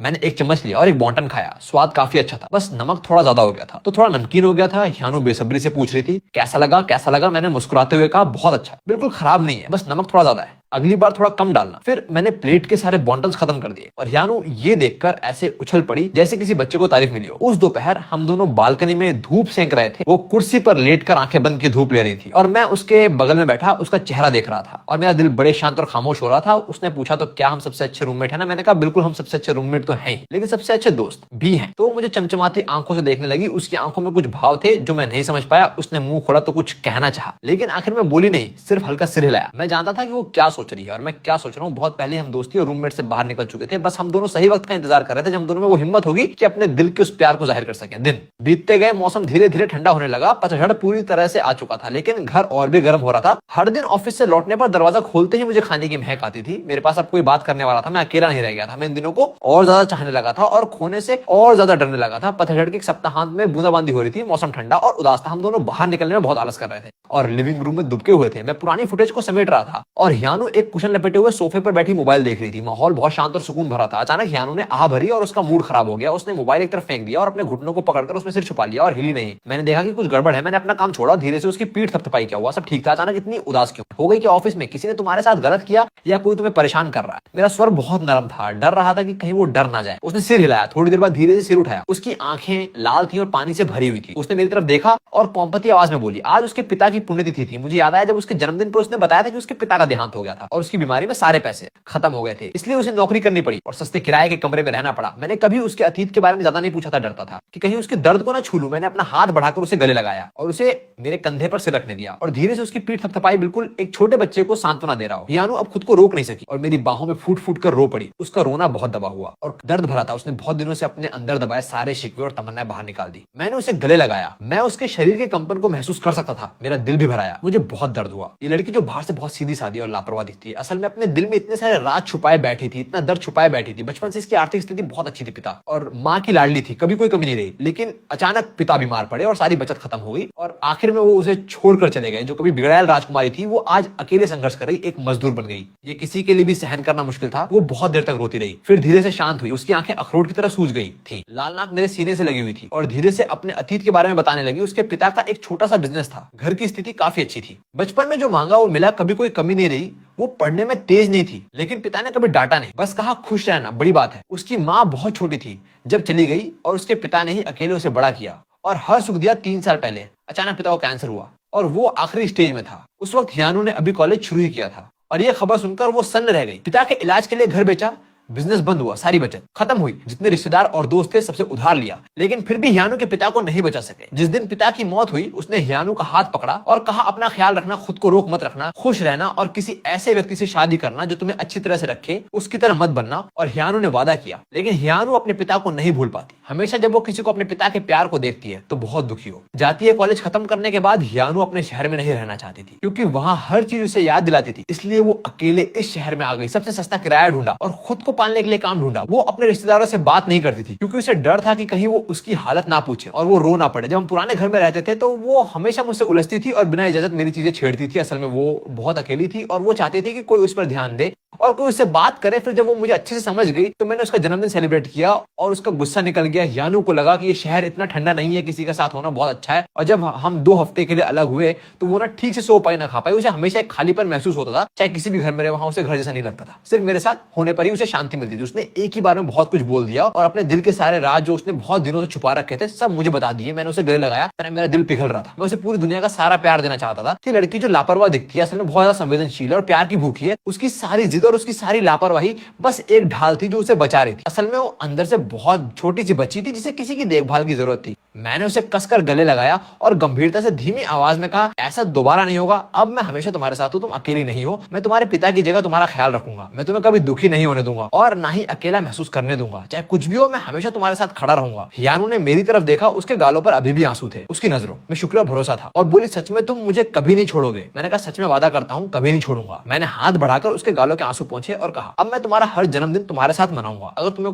मैंने एक चम्मच लिया और एक बॉन्टन खाया। स्वाद काफी अच्छा था, बस नमक थोड़ा ज्यादा हो गया था, तो थोड़ा नमकीन हो गया था। हियानु बेसब्री से पूछ रही थी, कैसा लगा कैसा लगा? मैंने मुस्कुराते हुए कहा, बहुत अच्छा, बिल्कुल खराब नहीं है, बस नमक थोड़ा ज्यादा है, अगली बार थोड़ा कम डालना। फिर मैंने प्लेट के सारे बॉन्टन्स खत्म कर दिए और हियानु ये देखकर ऐसे उछल पड़ी जैसे किसी बच्चे को तारीफ मिली हो। उस दोपहर हम दोनों बालकनी में धूप सेंक रहे थे। वो कुर्सी पर लेटकर आंखें बंद की धूप ले रही थी और मैं उसके बगल में बैठा उसका चेहरा देख रहा था और मेरा दिल बड़े शांत और खामोश हो रहा था। उसने पूछा, तो क्या हम सबसे अच्छे रूममेट है ना? मैंने कहा, बिल्कुल, हम सबसे अच्छे रूममेट तो हैं ही, लेकिन सबसे अच्छे दोस्त भी हैं। तो मुझे चमचमाती आंखों से देखने लगी। उसकी आंखों में कुछ भाव थे जो मैं नहीं समझ पाया। उसने मुंह खोला तो कुछ कहना चाहा, लेकिन आखिर में बोली नहीं, सिर्फ हल्का सिर हिलाया। मैं जानता था कि वो क्या सोच रही है और मैं क्या सोच रहा हूँ। बहुत पहले हम दोस्ती और रूममेट से बाहर निकल चुके थे। बस हम दोनों सही वक्त का इंतजार कर रहे थे जब हम दोनों में वो हिम्मत होगी कि अपने दिल के उस प्यार को जाहिर कर सकें। दिन बीतते गए, मौसम धीरे धीरे ठंडा होने लगा। पतझड़ पूरी तरह से आ चुका था, लेकिन घर और भी गर्म हो रहा था। हर दिन ऑफिस से लौटने पर दरवाजा खोलते ही मुझे खाने की महक आती थी। मेरे पास अब कोई बात करने वाला था, मैं अकेला नहीं रह गया था। मैं इन दिनों को और ज्यादा चाहने लगा था और खोने से और ज्यादा डरने लगा था। पतझड़ के सप्ताहांत में बूंदाबांदी हो रही थी, मौसम ठंडा और उदास था। हम दोनों बाहर निकलने में बहुत आलस कर रहे थे और लिविंग रूम में दुबके हुए थे। मैं पुरानी फुटेज को समेट रहा था और हियानु एक कुशन लपेटे हुए सोफे पर बैठी मोबाइल देख रही थी। माहौल बहुत शांत और सुकून भरा था। अचानक हियानु ने आह भरी और उसका मूड खराब हो गया। उसने मोबाइल एक तरफ फेंक दिया और अपने घुटनों को पकड़कर उसमें सिर छुपा लिया और हिली नहीं। मैंने देखा कि कुछ गड़बड़ है। मैंने अपना काम छोड़ा, धीरे से उसकी पीठ थपथपाई। क्या हुआ? सब ठीक था, अचानक इतनी उदास क्यों हो गई? कि ऑफिस में किसी ने तुम्हारे साथ गलत किया या कोई तुम्हें परेशान कर रहा है? मेरा स्वर बहुत नरम था, डर रहा था कि कहीं वो डर ना जाए। उसने सिर हिलाया, थोड़ी देर बाद धीरे से सिर उठाया। उसकी आंखें लाल थी और पानी से भरी हुई थी। उसने मेरी तरफ देखा और पॉम्पती आवाज में बोली, आज उसके पिता की पुण्यतिथि थी। मुझे याद आया जब उसके जन्मदिन पर उसने बताया था कि उसके पिता का देहांत हो गया था और उसकी बीमारी में सारे पैसे खत्म हो गए थे, इसलिए उसे नौकरी करनी पड़ी और सस्ते किराए के कमरे में रहना पड़ा। मैंने कभी उसके अतीत के बारे में ज्यादा नहीं पूछा था, डरता था कि कहीं उसके दर्द को ना छू लूं। मैंने अपना हाथ बढ़ाकर उसे गले लगाया और उसे मेरे कंधे पर सिर रखने दिया और धीरे से उसकी पीठ थपथपाई, बिल्कुल एक छोटे बच्चे को सांत्वना दे रहा हो। हियानु अब खुद को रोक नहीं सकी और मेरी बाहों में फूट फूट कर रो पड़ी। उसका रोना बहुत दबा हुआ और दर्द भरा था। उसने बहुत दिनों से अपने अंदर दबाए सारे शिकवे और तमन्नाएं बाहर निकाल दी। मैंने उसे गले लगाया। मैं उसके शरीर के कंपन को महसूस कर सकता था। मेरा दिल भी भराया। मुझे बहुत दर्द हुआ। ये लड़की जो बाहर से बहुत सीधी सादी और लापरवाह दिखती है, असल में अपने दिल में इतने सारे राज छुपाए बैठी थी, इतना दर्द छुपाए बैठी थी। बचपन से इसकी आर्थिक स्थिति बहुत अच्छी थी। पिता और माँ की लाडली थी, कभी कोई कमी नहीं रही। लेकिन अचानक पिता बीमार पड़े और सारी बचत खत्म हो गई और आखिर में वो उसे छोड़कर चले गए। जो कभी बिगड़ैल राजकुमारी थी, वो आज अकेले संघर्ष कर रही एक मजदूर बन गई। ये किसी के लिए भी सहन करना मुश्किल था। वो बहुत देर तक रोती रही, फिर धीरे से शांत हुई। उसकी आंखें अखरोट की तरह सूज गई थी। लाल नाक मेरे सीने से लगी हुई थी और धीरे से अपने अतीत के बारे में बताने लगी। उसके पिता का एक छोटा सा बिजनेस था, घर की स्थिति काफी अच्छी थी। बचपन में जो मांगा वो मिला, कभी कोई कमी नहीं रही। वो पढ़ने में तेज नहीं थी, लेकिन पिता ने कभी डांटा नहीं, बस कहा खुश रहना बड़ी बात है। उसकी माँ बहुत छोटी थी जब चली गई और उसके पिता ने ही अकेले उसे बड़ा किया और हर सुख दिया। 3 साल पहले अचानक पिता को कैंसर हुआ और वो आखिरी स्टेज में था। उस वक्त हियानु ने अभी कॉलेज शुरू ही किया था और ये खबर सुनकर वो सन्न रह गई। पिता के इलाज के लिए घर बेचा, बिजनेस बंद हुआ, सारी बचत खत्म हुई। जितने रिश्तेदार और दोस्त थे सबसे उधार लिया, लेकिन फिर भी हियानु के पिता को नहीं बचा सके। जिस दिन पिता की मौत हुई, उसने हियानु का हाथ पकड़ा और कहा, अपना ख्याल रखना, खुद को रोक मत रखना, खुश रहना और किसी ऐसे व्यक्ति से शादी करना जो तुम्हें अच्छी तरह से रखे, उसकी तरह मत बनना। और हियानु ने वादा किया, लेकिन हियानु अपने पिता को नहीं भूल पाती। हमेशा जब वो किसी को अपने पिता के प्यार को देखती है तो बहुत दुखी हो जाती है। कॉलेज खत्म करने के बाद हियानु अपने शहर में नहीं रहना चाहती थी, क्योंकि वहाँ हर चीज उसे याद दिलाती थी। इसलिए वो अकेले इस शहर में आ गई, सबसे सस्ता किराया ढूंढा और खुद को पालने के लिए काम ढूंढा। वो अपने रिश्तेदारों से बात नहीं करती थी क्योंकि उसे डर था कि कहीं वो उसकी हालत ना पूछे और वो रो ना पड़े। जब हम पुराने घर में रहते थे तो वो हमेशा मुझसे उलझती थी और बिना इजाजत मेरी चीजें छेड़ती थी। असल में वो बहुत अकेली थी और वो चाहती थी कि कोई उस पर ध्यान दे और कोई उससे बात करे। फिर जब वो मुझे अच्छे से समझ गई तो मैंने उसका जन्मदिन सेलिब्रेट किया और उसका गुस्सा निकल गया। यानू को लगा कि ये शहर इतना ठंडा नहीं है, किसी का साथ होना बहुत अच्छा है। और जब हम 2 हफ्ते के लिए अलग हुए तो वो ना ठीक से सो पाई ना खा पाई। उसे हमेशा एक खालीपन महसूस होता था, चाहे किसी भी घर में रहे, वहां उसे घर जैसा नहीं लगता था। सिर्फ मेरे साथ होने पर ही उसे शांति मिलती थी। उसने एक ही बार में बहुत कुछ बोल दिया और अपने दिल के सारे राज जो उसने बहुत दिनों से छुपा रखे थे सब मुझे बता दिए। मैंने उसे गले लगाया, मेरा दिल पिघल रहा था। मैं उसे पूरी दुनिया का सारा प्यार देना चाहता था। ये लड़की जो लापरवाह दिखती है असल में बहुत ज्यादा संवेदनशील है और प्यार की भूखी है। उसकी सारी जिद और उसकी सारी लापरवाही बस एक ढाल थी जो उसे बचा रही थी। असल में वो अंदर से बहुत छोटी सी बच्ची थी जिसे किसी की देखभाल की जरूरत थी। मैंने उसे कसकर गले लगाया और गंभीरता से धीमी आवाज में कहा, ऐसा दोबारा नहीं होगा। अब मैं हमेशा तुम्हारे साथ हूँ, तुम अकेली नहीं हो। मैं तुम्हारे पिता की जगह तुम्हारा ख्याल रखूंगा। मैं तुम्हें कभी दुखी नहीं होने दूंगा और ना ही अकेला महसूस करने दूंगा। चाहे कुछ भी हो, मैं हमेशा तुम्हारे साथ खड़ा रहूंगा। हियानु ने मेरी तरफ देखा, उसके गालों पर अभी भी आंसू थे। उसकी नजरों में शुक्र और भरोसा था और बोली, सच में तुम मुझे कभी नहीं छोड़ोगे। मैंने कहा, सच में वादा करता हूँ कभी नहीं छोड़ूंगा। मैंने हाथ बढ़ाकर उसके गालों के आंसू पोंछे और कहा, अब मैं तुम्हारा हर जन्मदिन तुम्हारे साथ मनाऊंगा। अगर तुम्हें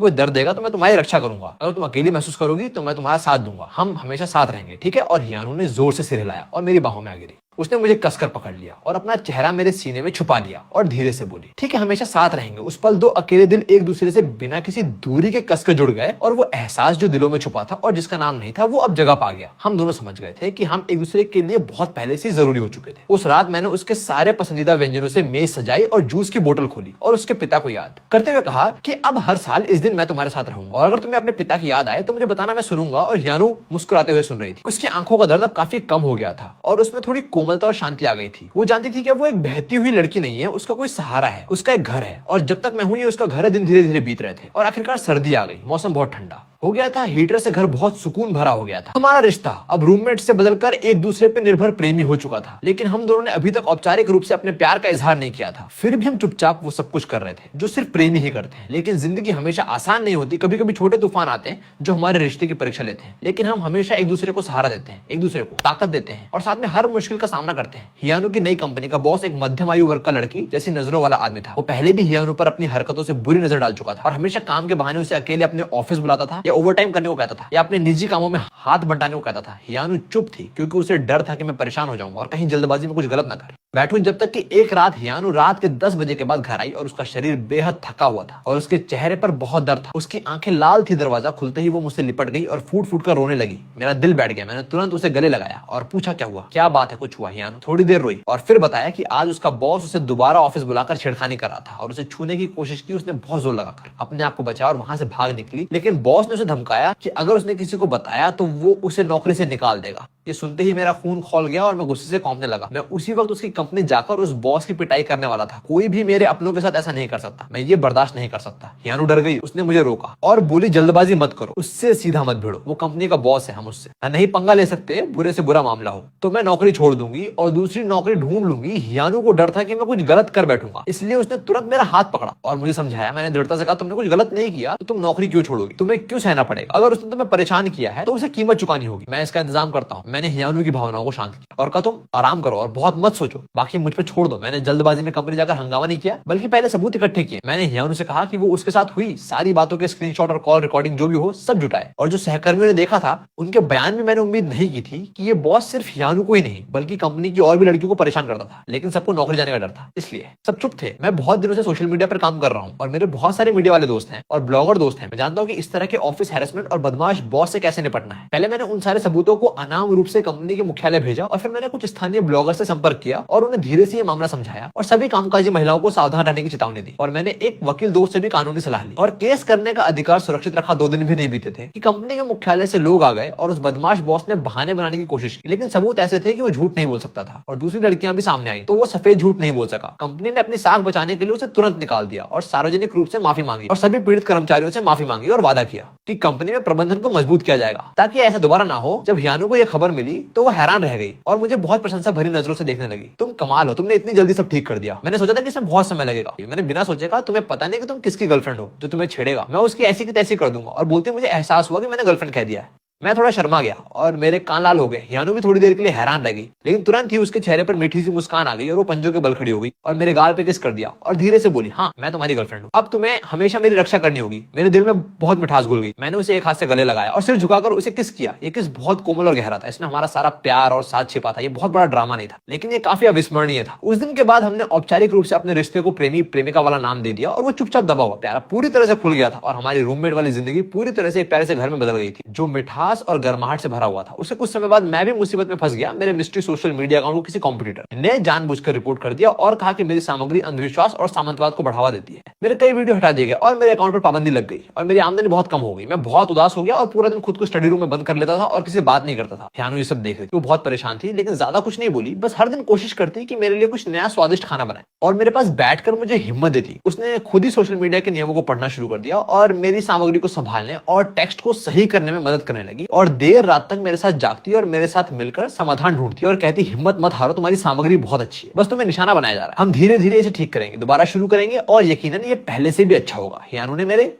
कोई दर्द देगा तो मैं तुम्हारी रक्षा करूंगा। अगर तुम अकेली महसूस करोगी तो मैं तुम्हारा साथ दूंगा। हम हमेशा साथ रहेंगे, ठीक है। और हियानु ने जोर से सिर हिलाया और मेरी बाहों में आ गिरी। उसने मुझे कसकर पकड़ लिया और अपना चेहरा मेरे सीने में छुपा लिया और धीरे से बोली, ठीक है, हमेशा साथ रहेंगे। उस पल 2 अकेले दिल एक दूसरे से बिना किसी दूरी के कसकर जुड़ गए और वो एहसास जो दिलों में छुपा था और जिसका नाम नहीं था वो अब जगह पा गया। हम दोनों समझ गए थे कि हम एक दूसरे के लिए बहुत पहले से जरूरी हो चुके थे। उस रात मैंने उसके सारे पसंदीदा व्यंजनों से मेज सजाई और जूस की बोतल खोली और उसके पिता को याद करते हुए कहा कि अब हर साल इस दिन मैं तुम्हारे साथ रहूंगा और अगर तुम्हें अपने पिता की याद आए तो मुझे बताना, मैं सुनूंगा। और हियानु मुस्कुराते हुए सुन रही थी। उसकी आंखों का दर्द अब काफी कम हो गया था और उसमें थोड़ी कोमलता और शांति आ गई थी। वो जानती थी कि वो एक बहती हुई लड़की नहीं है, उसका कोई सहारा है, उसका एक घर है। और जब तक मैं हूं ये उसका घर है। दिन धीरे धीरे बीत रहे थे और आखिरकार सर्दी आ गई। मौसम बहुत ठंडा हो गया था। हीटर से घर बहुत सुकून भरा हो गया था। हमारा रिश्ता अब रूममेट से बदलकर एक दूसरे पे निर्भर प्रेमी हो चुका था। लेकिन हम दोनों ने अभी तक औपचारिक रूप से अपने प्यार का इजहार नहीं किया था। फिर भी हम चुपचाप वो सब कुछ कर रहे थे जो सिर्फ प्रेमी ही करते हैं। लेकिन जिंदगी हमेशा आसान नहीं होती। कभी कभी छोटे तूफान आते हैं जो हमारे रिश्ते की परीक्षा लेते हैं। लेकिन हम हमेशा एक दूसरे को सहारा देते हैं, एक दूसरे को ताकत देते हैं और साथ में हर मुश्किल का सामना करते हैं। हियानु की नई कंपनी का बॉस एक मध्यम आयु वर्ग का लड़की जैसी नजरों वाला आदमी था। वो पहले भी हियानु पर अपनी हरकतों से बुरी नजर डाल चुका था और हमेशा काम के बहाने उसे अकेले अपने ऑफिस बुलाता था या ओवर टाइम करने को था या अपने निजी कामों में हाथ बंटाने को कहता था। हियानु चुप थी क्योंकि उसे डर था कि मैं परेशान हो जाऊंगा और कहीं जल्दबाजी में कुछ गलत ना कर बैठूं। जब तक कि एक रात हियानु रात के 10 बजे के बाद घर आई और उसका शरीर बेहद थका हुआ था और उसके चेहरे पर बहुत दर्द था। उसकी आंखें लाल थी। दरवाजा खुलते ही वो मुझसे लिपट गई और फूट फूट कर रोने लगी। मेरा दिल बैठ गया। मैंने तुरंत उसे गले लगाया और पूछा, क्या हुआ, क्या बात है? कुछ हुआ? हियानु थोड़ी देर रोई और फिर बताया कि आज उसका बॉस उसे दोबारा ऑफिस बुलाकर छेड़खानी कर रहा था और उसे छूने की कोशिश की। उसने बहुत जोर लगाकर अपने आप को बचाया और वहां से भाग निकली। लेकिन बॉस ने उसे धमकाया कि अगर उसने किसी को बताया तो वो उसे नौकरी से निकाल देगा। ये सुनते ही मेरा खून खौल गया और मैं गुस्से से कौंपने लगा। मैं उसी वक्त उसकी कंपनी जाकर उस बॉस की पिटाई करने वाला था। कोई भी मेरे अपनों के साथ ऐसा नहीं कर सकता। मैं ये बर्दाश्त नहीं कर सकता। हियानु डर गई। उसने मुझे रोका और बोली, जल्दबाजी मत करो, उससे सीधा मत भिड़ो। वो कंपनी का बॉस है, हम उससे नहीं पंगा ले सकते। बुरे से बुरा मामला हो तो मैं नौकरी छोड़ दूंगी और दूसरी नौकरी ढूंढ लूंगी। हियानु को डर था कि मैं कुछ गलत कर बैठूंगा, इसलिए उसने तुरंत मेरा हाथ पकड़ा और मुझे समझाया। मैंने दृढ़ता से कहा, तुमने कुछ गलत नहीं किया तो तुम नौकरी क्यों छोड़ोगी? तुम्हें क्यों सहना पड़ेगा? अगर उसने तुम्हें परेशान किया है तो उसे कीमत चुकानी होगी। मैं इसका इंतजाम करता हूँ। मैंने हियानु की भावनाओं को शांत किया और कहा, तुम आराम करो और बहुत मत सोचो, बाकी मुझ पे छोड़ दो। मैंने जल्दबाजी में कंपनी जाकर हंगामा नहीं किया, बल्कि पहले सबूत इकट्ठे किए। मैंने हियानु से कहा कि वो उसके साथ हुई सारी बातों के स्क्रीनशॉट और कॉल रिकॉर्डिंग जो भी हो सब जुटाए। और जो सहकर्मियों ने देखा था उनके बयान में मैंने उम्मीद नहीं की थी कि ये बॉस सिर्फ हियानु को ही नहीं बल्कि कंपनी की और भी लड़कियों को परेशान करता था। लेकिन सबको नौकरी जाने का डर था, इसलिए सब चुप थे। मैं बहुत दिनों से सोशल मीडिया पर काम कर रहा हूँ और मेरे बहुत सारे मीडिया वाले दोस्त हैं और ब्लॉगर दोस्त हैं। मैं जानता हूँ कि इस तरह के ऑफिस हैरेसमेंट और बदमाश बॉस से कैसे निपटना है। पहले मैंने उन सारे सबूतों को अनाम रूप से कंपनी के मुख्यालय भेजा और फिर मैंने कुछ स्थानीय ब्लॉगर से संपर्क किया और उन्हें धीरे से ये मामला समझाया और सभी कामकाजी महिलाओं को सावधान रहने की चेतावनी दी। और मैंने एक वकील दोस्त से भी कानूनी सलाह ली और केस करने का अधिकार सुरक्षित रखा। 2 दिन भी नहीं बीते थे कि कंपनी के मुख्यालय से लोग आ गए और उस बदमाश बॉस ने बहाने बनाने की कोशिश की। लेकिन सबूत ऐसे थे कि वो झूठ नहीं बोल सकता था और दूसरी लड़कियां भी सामने आई तो वो सफेद झूठ नहीं बोल सका। कंपनी ने अपनी साख बचाने के लिए उसे तुरंत निकाल दिया और सार्वजनिक रूप से माफी मांगी और सभी पीड़ित कर्मचारियों से माफी मांगी और वादा किया कि कंपनी में प्रबंधन को मजबूत किया जाएगा ताकि ऐसा दोबारा ना हो। जब हियानु को यह खबर मिली तो वो हैरान रह गई और मुझे बहुत प्रशंसा भरी नजरों से देखने लगी। तुम कमाल हो, तुमने इतनी जल्दी सब ठीक कर दिया। मैंने सोचा था कि इसमें बहुत समय लगेगा। मैंने बिना सोचे कहा, तुम्हें पता नहीं कि तुम किसकी गर्लफ्रेंड हो जो तुम्हें छेड़ेगा। मैं उसकी ऐसी की तैसी कर दूंगा और बोलते मुझे एहसास हुआ कि मैंने गर्लफ्रेंड कह दिया है। मैं थोड़ा शर्मा गया और मेरे कान लाल हो गए। हियानु भी थोड़ी देर के लिए हैरान रह गई, लेकिन तुरंत ही उसके चेहरे पर मीठी सी मुस्कान आ गई और वो पंजों के बल खड़ी हो गई और मेरे गाल पे किस कर दिया और धीरे से बोली, हाँ मैं तुम्हारी गर्लफ्रेंड हूँ, अब तुम्हें हमेशा मेरी रक्षा करनी होगी। मेरे दिल में बहुत मिठास घुल गई। मैंने उसे एक हाथ से गले लगाया और सिर झुकाकर उसे किस किया। ये किस बहुत कोमल और गहरा था, इसमें हमारा सारा प्यार और साथ छिपा था। ये बहुत बड़ा ड्रामा नहीं था, लेकिन ये काफी अविस्मरणीय था। उस दिन के बाद हमने औपचारिक रूप से अपने रिश्ते को प्रेमी प्रेमिका वाला नाम दे दिया और वो चुपचाप दबा हुआ प्यारा पूरी तरह से खुल गया था और हमारी रूममेट वाली जिंदगी पूरी तरह से एक प्यारे से घर में बदल गई थी जो मिठास और गर्माहट से भरा हुआ था। उससे कुछ समय बाद मैं भी मुसीबत में फंस गया। मेरे मिस्ट्री सोशल मीडिया अकाउंट को किसी कॉम्पिटिटर ने जानबूझकर रिपोर्ट कर दिया और कहा कि मेरी सामग्री अंधविश्वास और सामंतवाद को बढ़ावा देती है। मेरे कई वीडियो हटा दिए गए और मेरे अकाउंट पर पाबंदी लग गई और मेरी आमदनी बहुत कम हो गई। मैं बहुत उदास हो गया और पूरा दिन खुद को स्टडी रूम में बंद कर लेता था और किसी से बात नहीं करता था। हियानु ये सब देख रही थी, वो बहुत परेशान थी, लेकिन ज्यादा कुछ नहीं बोली। बस हर दिन कोशिश करती कि मेरे लिए कुछ नया स्वादिष्ट खाना बनाए और मेरे पास बैठकर मुझे हिम्मत देती। उसने खुद ही सोशल मीडिया के नियमों को पढ़ना शुरू कर दिया और मेरी सामग्री को संभालने और टेक्स्ट को सही करने में मदद करने लगी और देर रात तक मेरे साथ जागती और मेरे साथ मिलकर समाधान ढूंढती और कहती, हिम्मत मत हारो, तुम्हारी सामग्री बहुत अच्छी है, बस तुम्हें निशाना बनाया जा रहा है। हम धीरे धीरे इसे ठीक करेंगे, दोबारा शुरू करेंगे और यकीनन ये पहले से भी अच्छा होगा। हियानु ने मेरे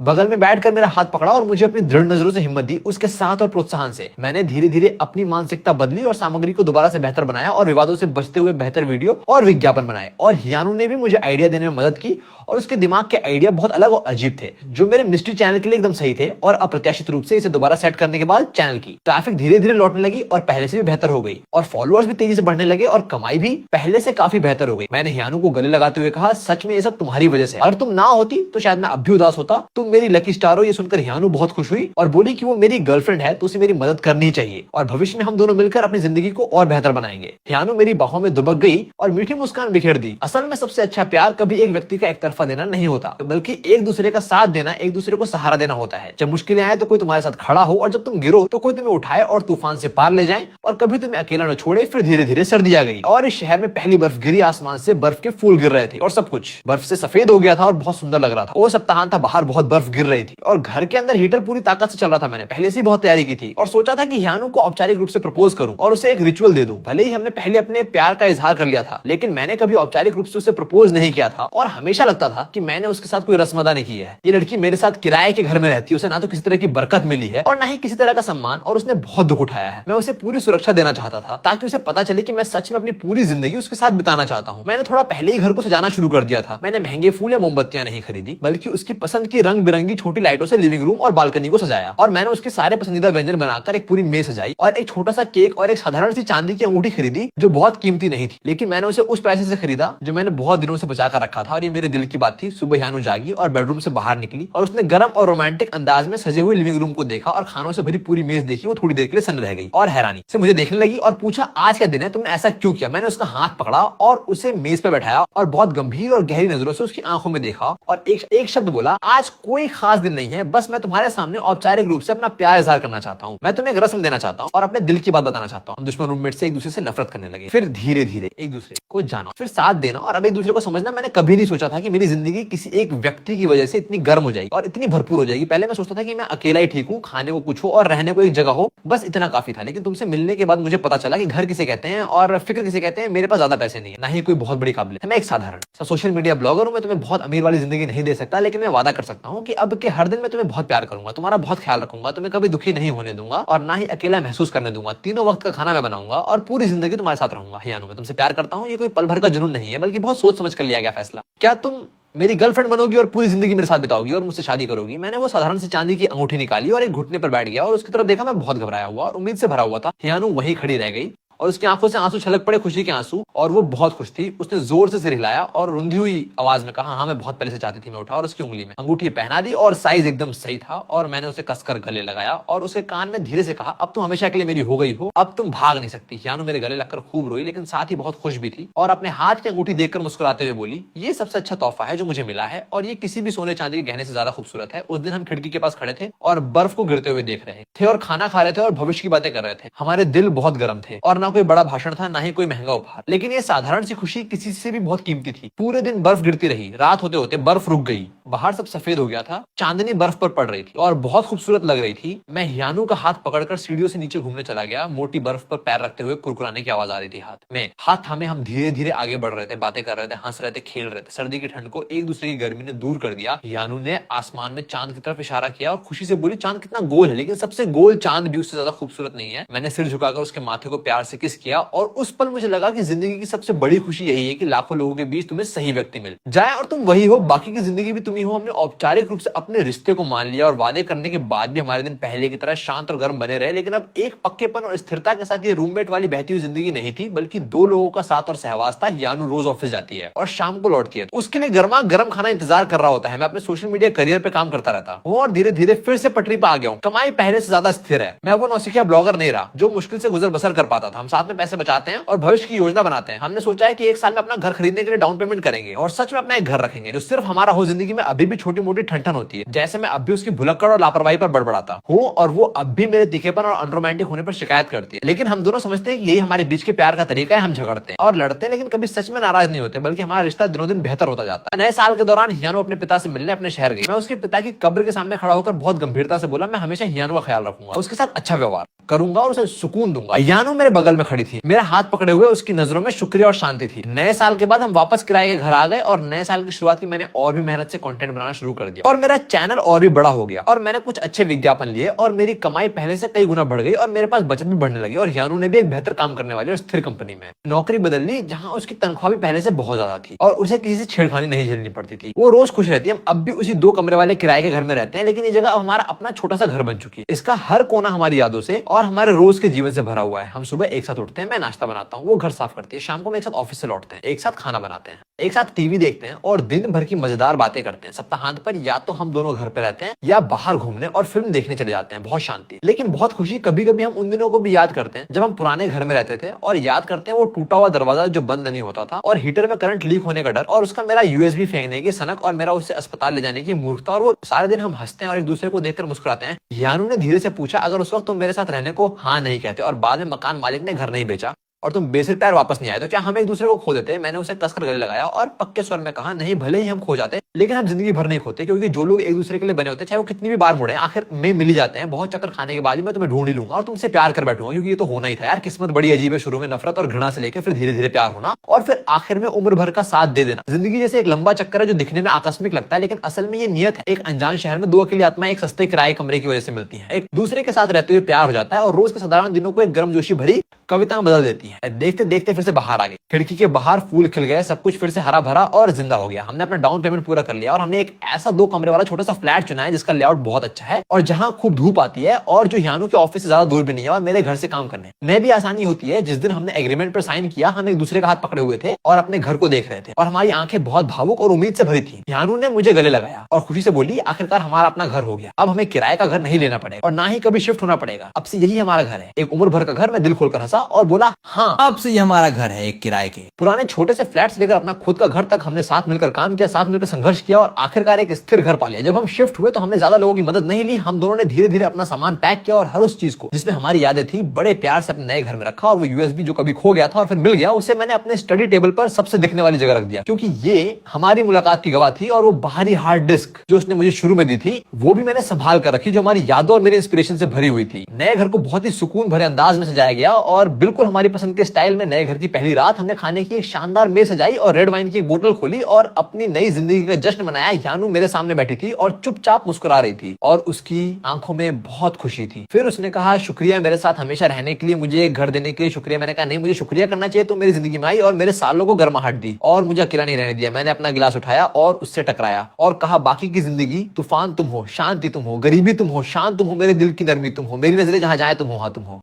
बगल में बैठकर मेरा हाथ पकड़ा और मुझे अपनी दृढ़ नजरों से हिम्मत दी। उसके साथ और प्रोत्साहन से मैंने धीरे धीरे अपनी मानसिकता बदली और सामग्री को दोबारा से बेहतर बनाया और विवादों से बचते हुए बेहतर वीडियो और विज्ञापन बनाए। और हियानु ने भी मुझे आइडिया देने में मदद की और उसके दिमाग के आइडिया बहुत अलग और अजीब थे जो मेरे मिस्ट्री चैनल के लिए एकदम सही थे। और अप्रत्याशित रूप से इसे दोबारा सेट करने के बाद चैनल की ट्रैफिक धीरे धीरे लौटने लगी और पहले से भी बेहतर हो गई और फॉलोअर्स भी तेजी से बढ़ने लगे और कमाई भी पहले से काफी बेहतर हो गई। मैंने हियानु को गले लगाते हुए कहा, सच में ये सब तुम्हारी वजह से, अगर तुम ना होती तो शायद मैं अब भी उदास होता। तुम मेरी लकी स्टार हो। ये सुनकर हियानु बहुत खुश हुई और बोली कि वो मेरी गर्लफ्रेंड है तो उसे मेरी मदद करनी चाहिए और भविष्य में हम दोनों मिलकर अपनी जिंदगी को और बेहतर बनाएंगे। हियानु मेरी बाहों में दुबक गई और मीठी मुस्कान बिखेर दी। असल में सबसे अच्छा प्यार कभी एक व्यक्ति का एक तरफा देना नहीं होता, बल्कि एक दूसरे का साथ देना, एक दूसरे को सहारा देना होता है। जब मुश्किलें आए तो कोई तुम्हारे साथ खड़ा हो और जब तुम गिरो तो कोई तुम्हें उठाए और तूफान से पार ले जाए और कभी तुम्हें अकेला न छोड़े। फिर धीरे धीरे सर्दी आ गई और इस शहर में पहली बर्फ गिरी। आसमान से बर्फ के फूल गिर रहे थे और सब कुछ बर्फ से सफेद हो गया था और बहुत सुंदर लग रहा था। वो सप्ताहांत था, बाहर बहुत बर्फ गिर रही थी और घर के अंदर हीटर पूरी ताकत से चल रहा था। मैंने पहले से बहुत तैयारी की थी और सोचा था कि हियानु को औपचारिक रूप से प्रपोज करूं और उसे एक रिचुअल दे दूं। भले ही हमने पहले अपने प्यार का इजहार कर लिया था, लेकिन मैंने कभी औपचारिक रूप से उसे प्रपोज नहीं किया था और हमेशा लगता था कि मैंने उसके साथ कोई रस्म अदा नहीं की है। ये लड़की मेरे साथ किराए के घर में रहती है, उसे ना तो किसी तरह की बरकत मिली है और ना ही किसी तरह का सम्मान, और उसने बहुत दुख उठाया है। मैं उसे पूरी सुरक्षा देना चाहता था ताकि उसे पता चले कि मैं सच में अपनी पूरी जिंदगी उसके साथ बिताना चाहता हूँ। मैंने थोड़ा पहले ही घर को सजाना शुरू कर दिया था। मैंने महंगे फूल या मोमबत्तियां नहीं खरीदी, बल्कि उसकी पसंद की रंग बिरंगी छोटी लाइटों से लिविंग रूम और बालकनी को सजाया और मैंने उसके सारे पसंदीदा व्यंजन बनाकर एक पूरी मेज सजाई और एक छोटा सा केक और एक साधारण सी चांदी की अंगूठी खरीदी जो बहुत कीमती नहीं थी, लेकिन मैंने उसे उस पैसे से खरीदा जो मैंने बहुत दिनों से बचा कर रखा था। और ये मेरे दिल की बात थी। सुबह हियानु जागी और बेडरूम से बाहर निकली और उसने गर्म और रोमांटिक अंदाज में सजे हुए लिविंग रूम को देखा और खानों से भरी पूरी मेज देखी। वो थोड़ी देर के लिए सन्न रह गई और हैरानी से मुझे देखने लगी और पूछा, आज क्या दिन है, तुमने ऐसा क्यों किया? मैंने उसका हाथ पकड़ा और उसे मेज पर बैठाया और बहुत गंभीर और गहरी नजरों से उसकी आंखों में देखा और एक शब्द बोला, आज कोई खास दिन नहीं है, बस मैं तुम्हारे सामने औपचारिक रूप से अपना प्यार इजहार करना चाहता हूँ। मैं तुम्हें एक रस्म देना चाहता हूँ और अपने दिल की बात बताना चाहता हूँ। हम दुश्मन रूममेट से एक दूसरे से नफरत करने लगे, फिर धीरे धीरे एक दूसरे को जाना, फिर साथ देना और अब एक दूसरे को समझना। मैंने कभी नहीं सोचा था कि मेरी जिंदगी किसी एक व्यक्ति की वजह से इतनी गर्म हो जाएगी और इतनी भरपूर हो जाएगी। पहले मैं सोचता था कि मैं अकेला ही ठीक हूँ, खाने को कुछ हो और रहने को एक जगह हो, बस इतना काफी था। लेकिन तुमसे मिलने के बाद मुझे पता चला कि घर किसे कहते हैं और फिक्र किसे कहते हैं। मेरे पास ज्यादा पैसे नहीं है, ना ही कोई बहुत बड़ी काबिलियत है। मैं एक साधारण सोशल मीडिया ब्लॉगर हूँ। मैं तुम्हें बहुत अमीर वाली जिंदगी नहीं दे सकता, लेकिन मैं वादा कर सकता हूँ कि अब के हर दिन मैं तुम्हें बहुत प्यार करूंगा, तुम्हारा बहुत ख्याल रखूंगा, तुम्हें कभी दुखी नहीं होने दूंगा और ना ही अकेला महसूस करने दूंगा। तीनों वक्त का खाना मैं बनाऊंगा और पूरी जिंदगी तुम्हारे साथ रहूंगा। हियानु, मैं तुमसे प्यार करता हूँ। ये कोई पल भर का जुनून नहीं है, बल्कि बहुत सोच समझ कर लिया गया फैसला। क्या तुम मेरी गर्लफ्रेंड बनोगी और पूरी जिंदगी मेरे साथ बिताओगी और मुझसे शादी करोगी? मैंने वो साधारण सी चांदी की अंगूठी निकाली और एक घुटने पर बैठ गया और उसकी तरफ देखा। मैं बहुत घबराया हुआ और उम्मीद से भरा हुआ था। हियानु वहीं खड़ी रह गई और उसकी आंखों से आंसू छलक पड़े, खुशी के आंसू, और वो बहुत खुश थी। उसने जोर से सिर हिलाया और रुंधी हुई आवाज में कहा, हाँ मैं बहुत पहले से चाहती थी। मैं उठा और उसकी उंगली में अंगूठी पहना दी और साइज एकदम सही था और मैंने उसे कसकर गले लगाया और उसके कान में धीरे से कहा, अब तुम हमेशा के लिए मेरी हो गई हो, अब तुम भाग नहीं सकती। हियानु मेरे गले लगकर खूब रोई, लेकिन साथ ही बहुत खुश भी थी और अपने हाथ की अंगूठी देखकर मुस्कुराते हुए बोली, ये सबसे अच्छा तोहफा है जो मुझे मिला है और ये किसी भी सोने चांदी के गहने से ज्यादा खूबसूरत है। उस दिन हम खिड़की के पास खड़े थे और बर्फ को गिरते हुए देख रहे थे और खाना खा रहे थे और भविष्य की बातें कर रहे थे। हमारे दिल बहुत गर्म थे और न ना कोई बड़ा भाषण था, ना ही कोई महंगा उपहार, लेकिन ये साधारण सी खुशी किसी से भी बहुत कीमती थी। पूरे दिन बर्फ गिरती रही, रात होते होते बर्फ रुक गई, बाहर सब सफेद हो गया था, चांदनी बर्फ पर पड़ रही थी और बहुत खूबसूरत लग रही थी। मैं हियानु का हाथ पकड़कर सीढ़ियों से नीचे घूमने चला गया। मोटी बर्फ पर पैर रखते हुए कुरकुराने की आवाज आ रही थी हाथ में। हाथ थामे हम धीरे धीरे आगे बढ़ रहे थे, बातें कर रहे थे, हंस रहे थे, खेल रहे थे। सर्दी की ठंड को एक दूसरे की गर्मी ने दूर कर दिया। हियानु ने आसमान में चांद की तरफ इशारा किया और खुशी से बोली, चांद कितना गोल है, लेकिन सबसे गोल चांद भी उससे ज्यादा खूबसूरत नहीं है। मैंने सिर झुकाकर उसके माथे को प्यार से किस किया और उस पल मुझे लगा कि जिंदगी की सबसे बड़ी खुशी यही है कि लाखों लोगों के बीच तुम्हें सही व्यक्ति मिल जाए और तुम वही हो, बाकी की जिंदगी भी तुम ही हो। हमने औपचारिक रूप से अपने रिश्ते को मान लिया और वादे करने के बाद भी हमारे दिन पहले की तरह शांत और गर्म बने रहे, लेकिन अब एक पक्केपन और स्थिरता के साथ ये रूममेट वाली बहती हुई जिंदगी नहीं थी, बल्कि दो लोगों का साथ और सहवास था। हियानु रोज ऑफिस जाती है और शाम को लौटती है, तो उसके लिए गर्मा गर्म खाना इंतजार कर रहा होता है। मैं अपने सोशल मीडिया करियर पे काम करता रहता हूँ और धीरे धीरे फिर से पटरी पे आ गया हूँ। कमाई पहले से ज्यादा स्थिर है। मैं वो नौसिखिया ब्लॉगर नहीं रहा जो मुश्किल से गुजर बसर कर पाता था। हम साथ में पैसे बचाते हैं और भविष्य की योजना बनाते हैं। हमने सोचा है कि एक साल में अपना घर खरीदने के लिए डाउन पेमेंट करेंगे और सच में अपना एक घर रखेंगे जो सिर्फ हमारा हो। जिंदगी में अभी भी छोटी मोटी ठनठन होती है, जैसे मैं अब भी उसकी भुलक्कड़ और लापरवाही पर बड़बड़ाता हूँ और वो अब भी मेरे तीखेपन और अनरोमांटिक होने पर शिकायत करती है। लेकिन हम दोनों समझते हैं कि यही हमारे बीच के प्यार का तरीका है। हम झगड़ते हैं और लड़ते हैं, लेकिन कभी सच में नाराज नहीं होते, बल्कि हमारा रिश्ता दिनों दिन बेहतर होता जाता है। नए साल के दौरान हियानु अपने पिता से मिलने अपने शहर गई। मैं उसके पिता की कब्र के सामने खड़ा होकर बहुत गंभीरता से बोला, मैं हमेशा हियानु का ख्याल रखूंगा, उसके साथ अच्छा व्यवहार करूंगा और उसे सुकून दूंगा। हियानु मेरे बगल में खड़ी थी, मेरा हाथ पकड़े हुए। उसकी नजरों में शुक्रिया और शांति थी। नए साल के बाद हम वापस किराए के घर आ गए और नए साल की शुरुआत की मैंने और भी मेहनत से कंटेंट बनाना शुरू कर दिया और मेरा चैनल और भी बड़ा हो गया और मैंने कुछ अच्छे विज्ञापन लिए और मेरी कमाई पहले से कई गुना बढ़ गई और मेरे पास बचत भी बढ़ने लगी। और हियानु ने भी एक बेहतर काम करने वाली और स्थिर कंपनी में नौकरी बदल ली, जहां उसकी तनख्वाह भी पहले से बहुत ज्यादा थी और उसे किसी से छेड़खानी नहीं झेलनी पड़ती थी। वो रोज खुश रहती है। हम अब भी उसी 2 कमरे वाले किराए के घर में रहते हैं, लेकिन ये जगह अब हमारा अपना छोटा सा घर बन चुकी है। इसका हर कोना हमारी यादों से और हमारे रोज के जीवन से भरा हुआ है। हम सुबह एक साथ उठते हैं, मैं नाश्ता बनाता हूँ, वो घर साफ करती है, शाम को हम एक साथ ऑफिस से लौटते हैं, एक साथ खाना बनाते हैं, एक साथ टीवी देखते हैं और दिन भर की मजेदार बातें करते हैं। सप्ताहांत पर या तो हम दोनों घर पे रहते हैं या बाहर घूमने और फिल्म देखने चले जाते हैं। बहुत शांति, लेकिन बहुत खुशी। कभी कभी हम उन दिनों को भी याद करते हैं जब हम पुराने घर में रहते थे और याद करते हैं वो टूटा हुआ दरवाजा जो बंद नहीं होता था और हीटर में करंट लीक होने का डर और उसका मेरा यूएसबी फेंकने की सनक और मेरा उससे अस्पताल ले जाने की मूर्खता। और वो सारे दिन हम हंसते हैं और एक दूसरे को देखकर मुस्कुराते हैं। हियानु ने धीरे से पूछा, अगर उस वक्त तुम मेरे साथ रहने को हाँ नहीं कहते और बाद में मकान मालिक ने घर नहीं बेचा और तुम बेसिक टायर वापस नहीं आए, तो क्या हम एक दूसरे को खो देते? मैंने उसे कसकर गले लगाया और पक्के स्वर में कहा, नहीं, भले ही हम खो जाते लेकिन हम जिंदगी भर नहीं खोते, क्योंकि जो लोग एक दूसरे के लिए बने होते हैं चाहे वो कितनी भी बार मुड़े आखिर में मिल ही जाते हैं। बहुत चक्कर खाने के बाद मैं तुम्हें ढूंढ ही लूंगा और तुमसे प्यार कर बैठूंगा, क्योंकि ये तो होना ही था यार। किस्मत बड़ी अजीब है, शुरू में नफरत और घृणा से लेकर फिर धीरे धीरे प्यार होना और फिर आखिर में उम्र भर का साथ दे देना। जिंदगी जैसे एक लंबा चक्कर है जो दिखने में आकस्मिक लगता है, लेकिन असल में ये नियत है। एक अनजान शहर में 2 अकेली आत्माएं एक सस्ते किराए कमरे की वजह से मिलती है, एक दूसरे के साथ रहते हुए प्यार हो जाता है और रोज के साधारण दिनों को एक गर्मजोशी भरी कविता बदल देती है। देखते देखते फिर से बाहर आ गई, खिड़की के बाहर फूल खिल गए, सब कुछ फिर से हरा भरा और जिंदा हो गया। हमने अपना डाउन पेमेंट पूरा कर लिया और हमने एक ऐसा 2 कमरे वाला छोटा सा फ्लैट चुना है जिसका लेआउट बहुत अच्छा है और जहां खूब धूप आती है और जो हियानु के ऑफिस से ज्यादा दूर भी नहीं है और मेरे घर से काम करने में भी आसानी होती है। जिस दिन हमने एग्रीमेंट पर साइन किया, हम एक दूसरे का हाथ पकड़े हुए थे और अपने घर को देख रहे थे और हमारी आंखें बहुत भावुक और उम्मीद से भरी थी। हियानु ने मुझे गले लगाया और खुशी से बोली, आखिरकार हमारा अपना घर हो गया। अब हमें किराए का घर नहीं लेना पड़ेगा और ना ही कभी शिफ्ट होना पड़ेगा। अब से यही हमारा घर है, एक उम्र भर का घर। मैं दिल खोलकर हंसा और बोला, हाँ, अब से ये हमारा घर है, एक किराए के। पुराने छोटे से फ्लैट से लेकर अपना खुद का घर तक हमने साथ मिलकर काम किया, साथ मिलकर संघर्ष किया और आखिरकार एक स्थिर घर पा लिया। जब हम शिफ्ट हुए तो हमने ज्यादा लोगों की मदद नहीं ली। हम दोनों ने धीरे धीरे अपना सामान पैक किया और हर उस चीज को जिसमें हमारी यादें थी बड़े प्यार से अपने नए घर में रखा। और वो यूएसबी जो कभी खो गया था और फिर मिल गया, उसे मैंने अपने स्टडी टेबल पर सबसे दिखने वाली जगह रख दिया, क्योंकि ये हमारी मुलाकात की गवाह थी। और वो बाहरी हार्ड डिस्क जो उसने मुझे शुरू में दी थी वो भी मैंने संभाल कर रखी, जो हमारी यादों और मेरे इंस्पिरेशन से भरी हुई थी। नए घर को बहुत ही सुकून भरे अंदाज में सजाया गया और बिल्कुल हमारी पसंद के स्टाइल में। नए घर की पहली रात हमने खाने की एक शानदार मेज सजाई और रेड वाइन की एक बोतल खोली और अपनी नई जिंदगी का जश्न मनाया। हियानु मेरे सामने बैठी थी और चुपचाप मुस्कुरा रही थी और उसकी आंखों में बहुत खुशी थी। फिर उसने कहा, शुक्रिया मेरे साथ हमेशा रहने के लिए, मुझे एक घर देने के लिए शुक्रिया। मैंने कहा, नहीं, मुझे शुक्रिया करना चाहिए, तो मेरी जिंदगी में आई और मेरे सालों को गर्माहट दी और मुझे अकेला नहीं रहने दिया। मैंने अपना गिलास उठाया और उससे टकराया और कहा, बाकी की जिंदगी तूफान तुम हो, शांति तुम हो, गरीबी तुम हो, शांत तुम हो, मेरे दिल की नरमी तुम हो, मेरी नजरें जहां जाए तुम हो, हाँ तुम हो।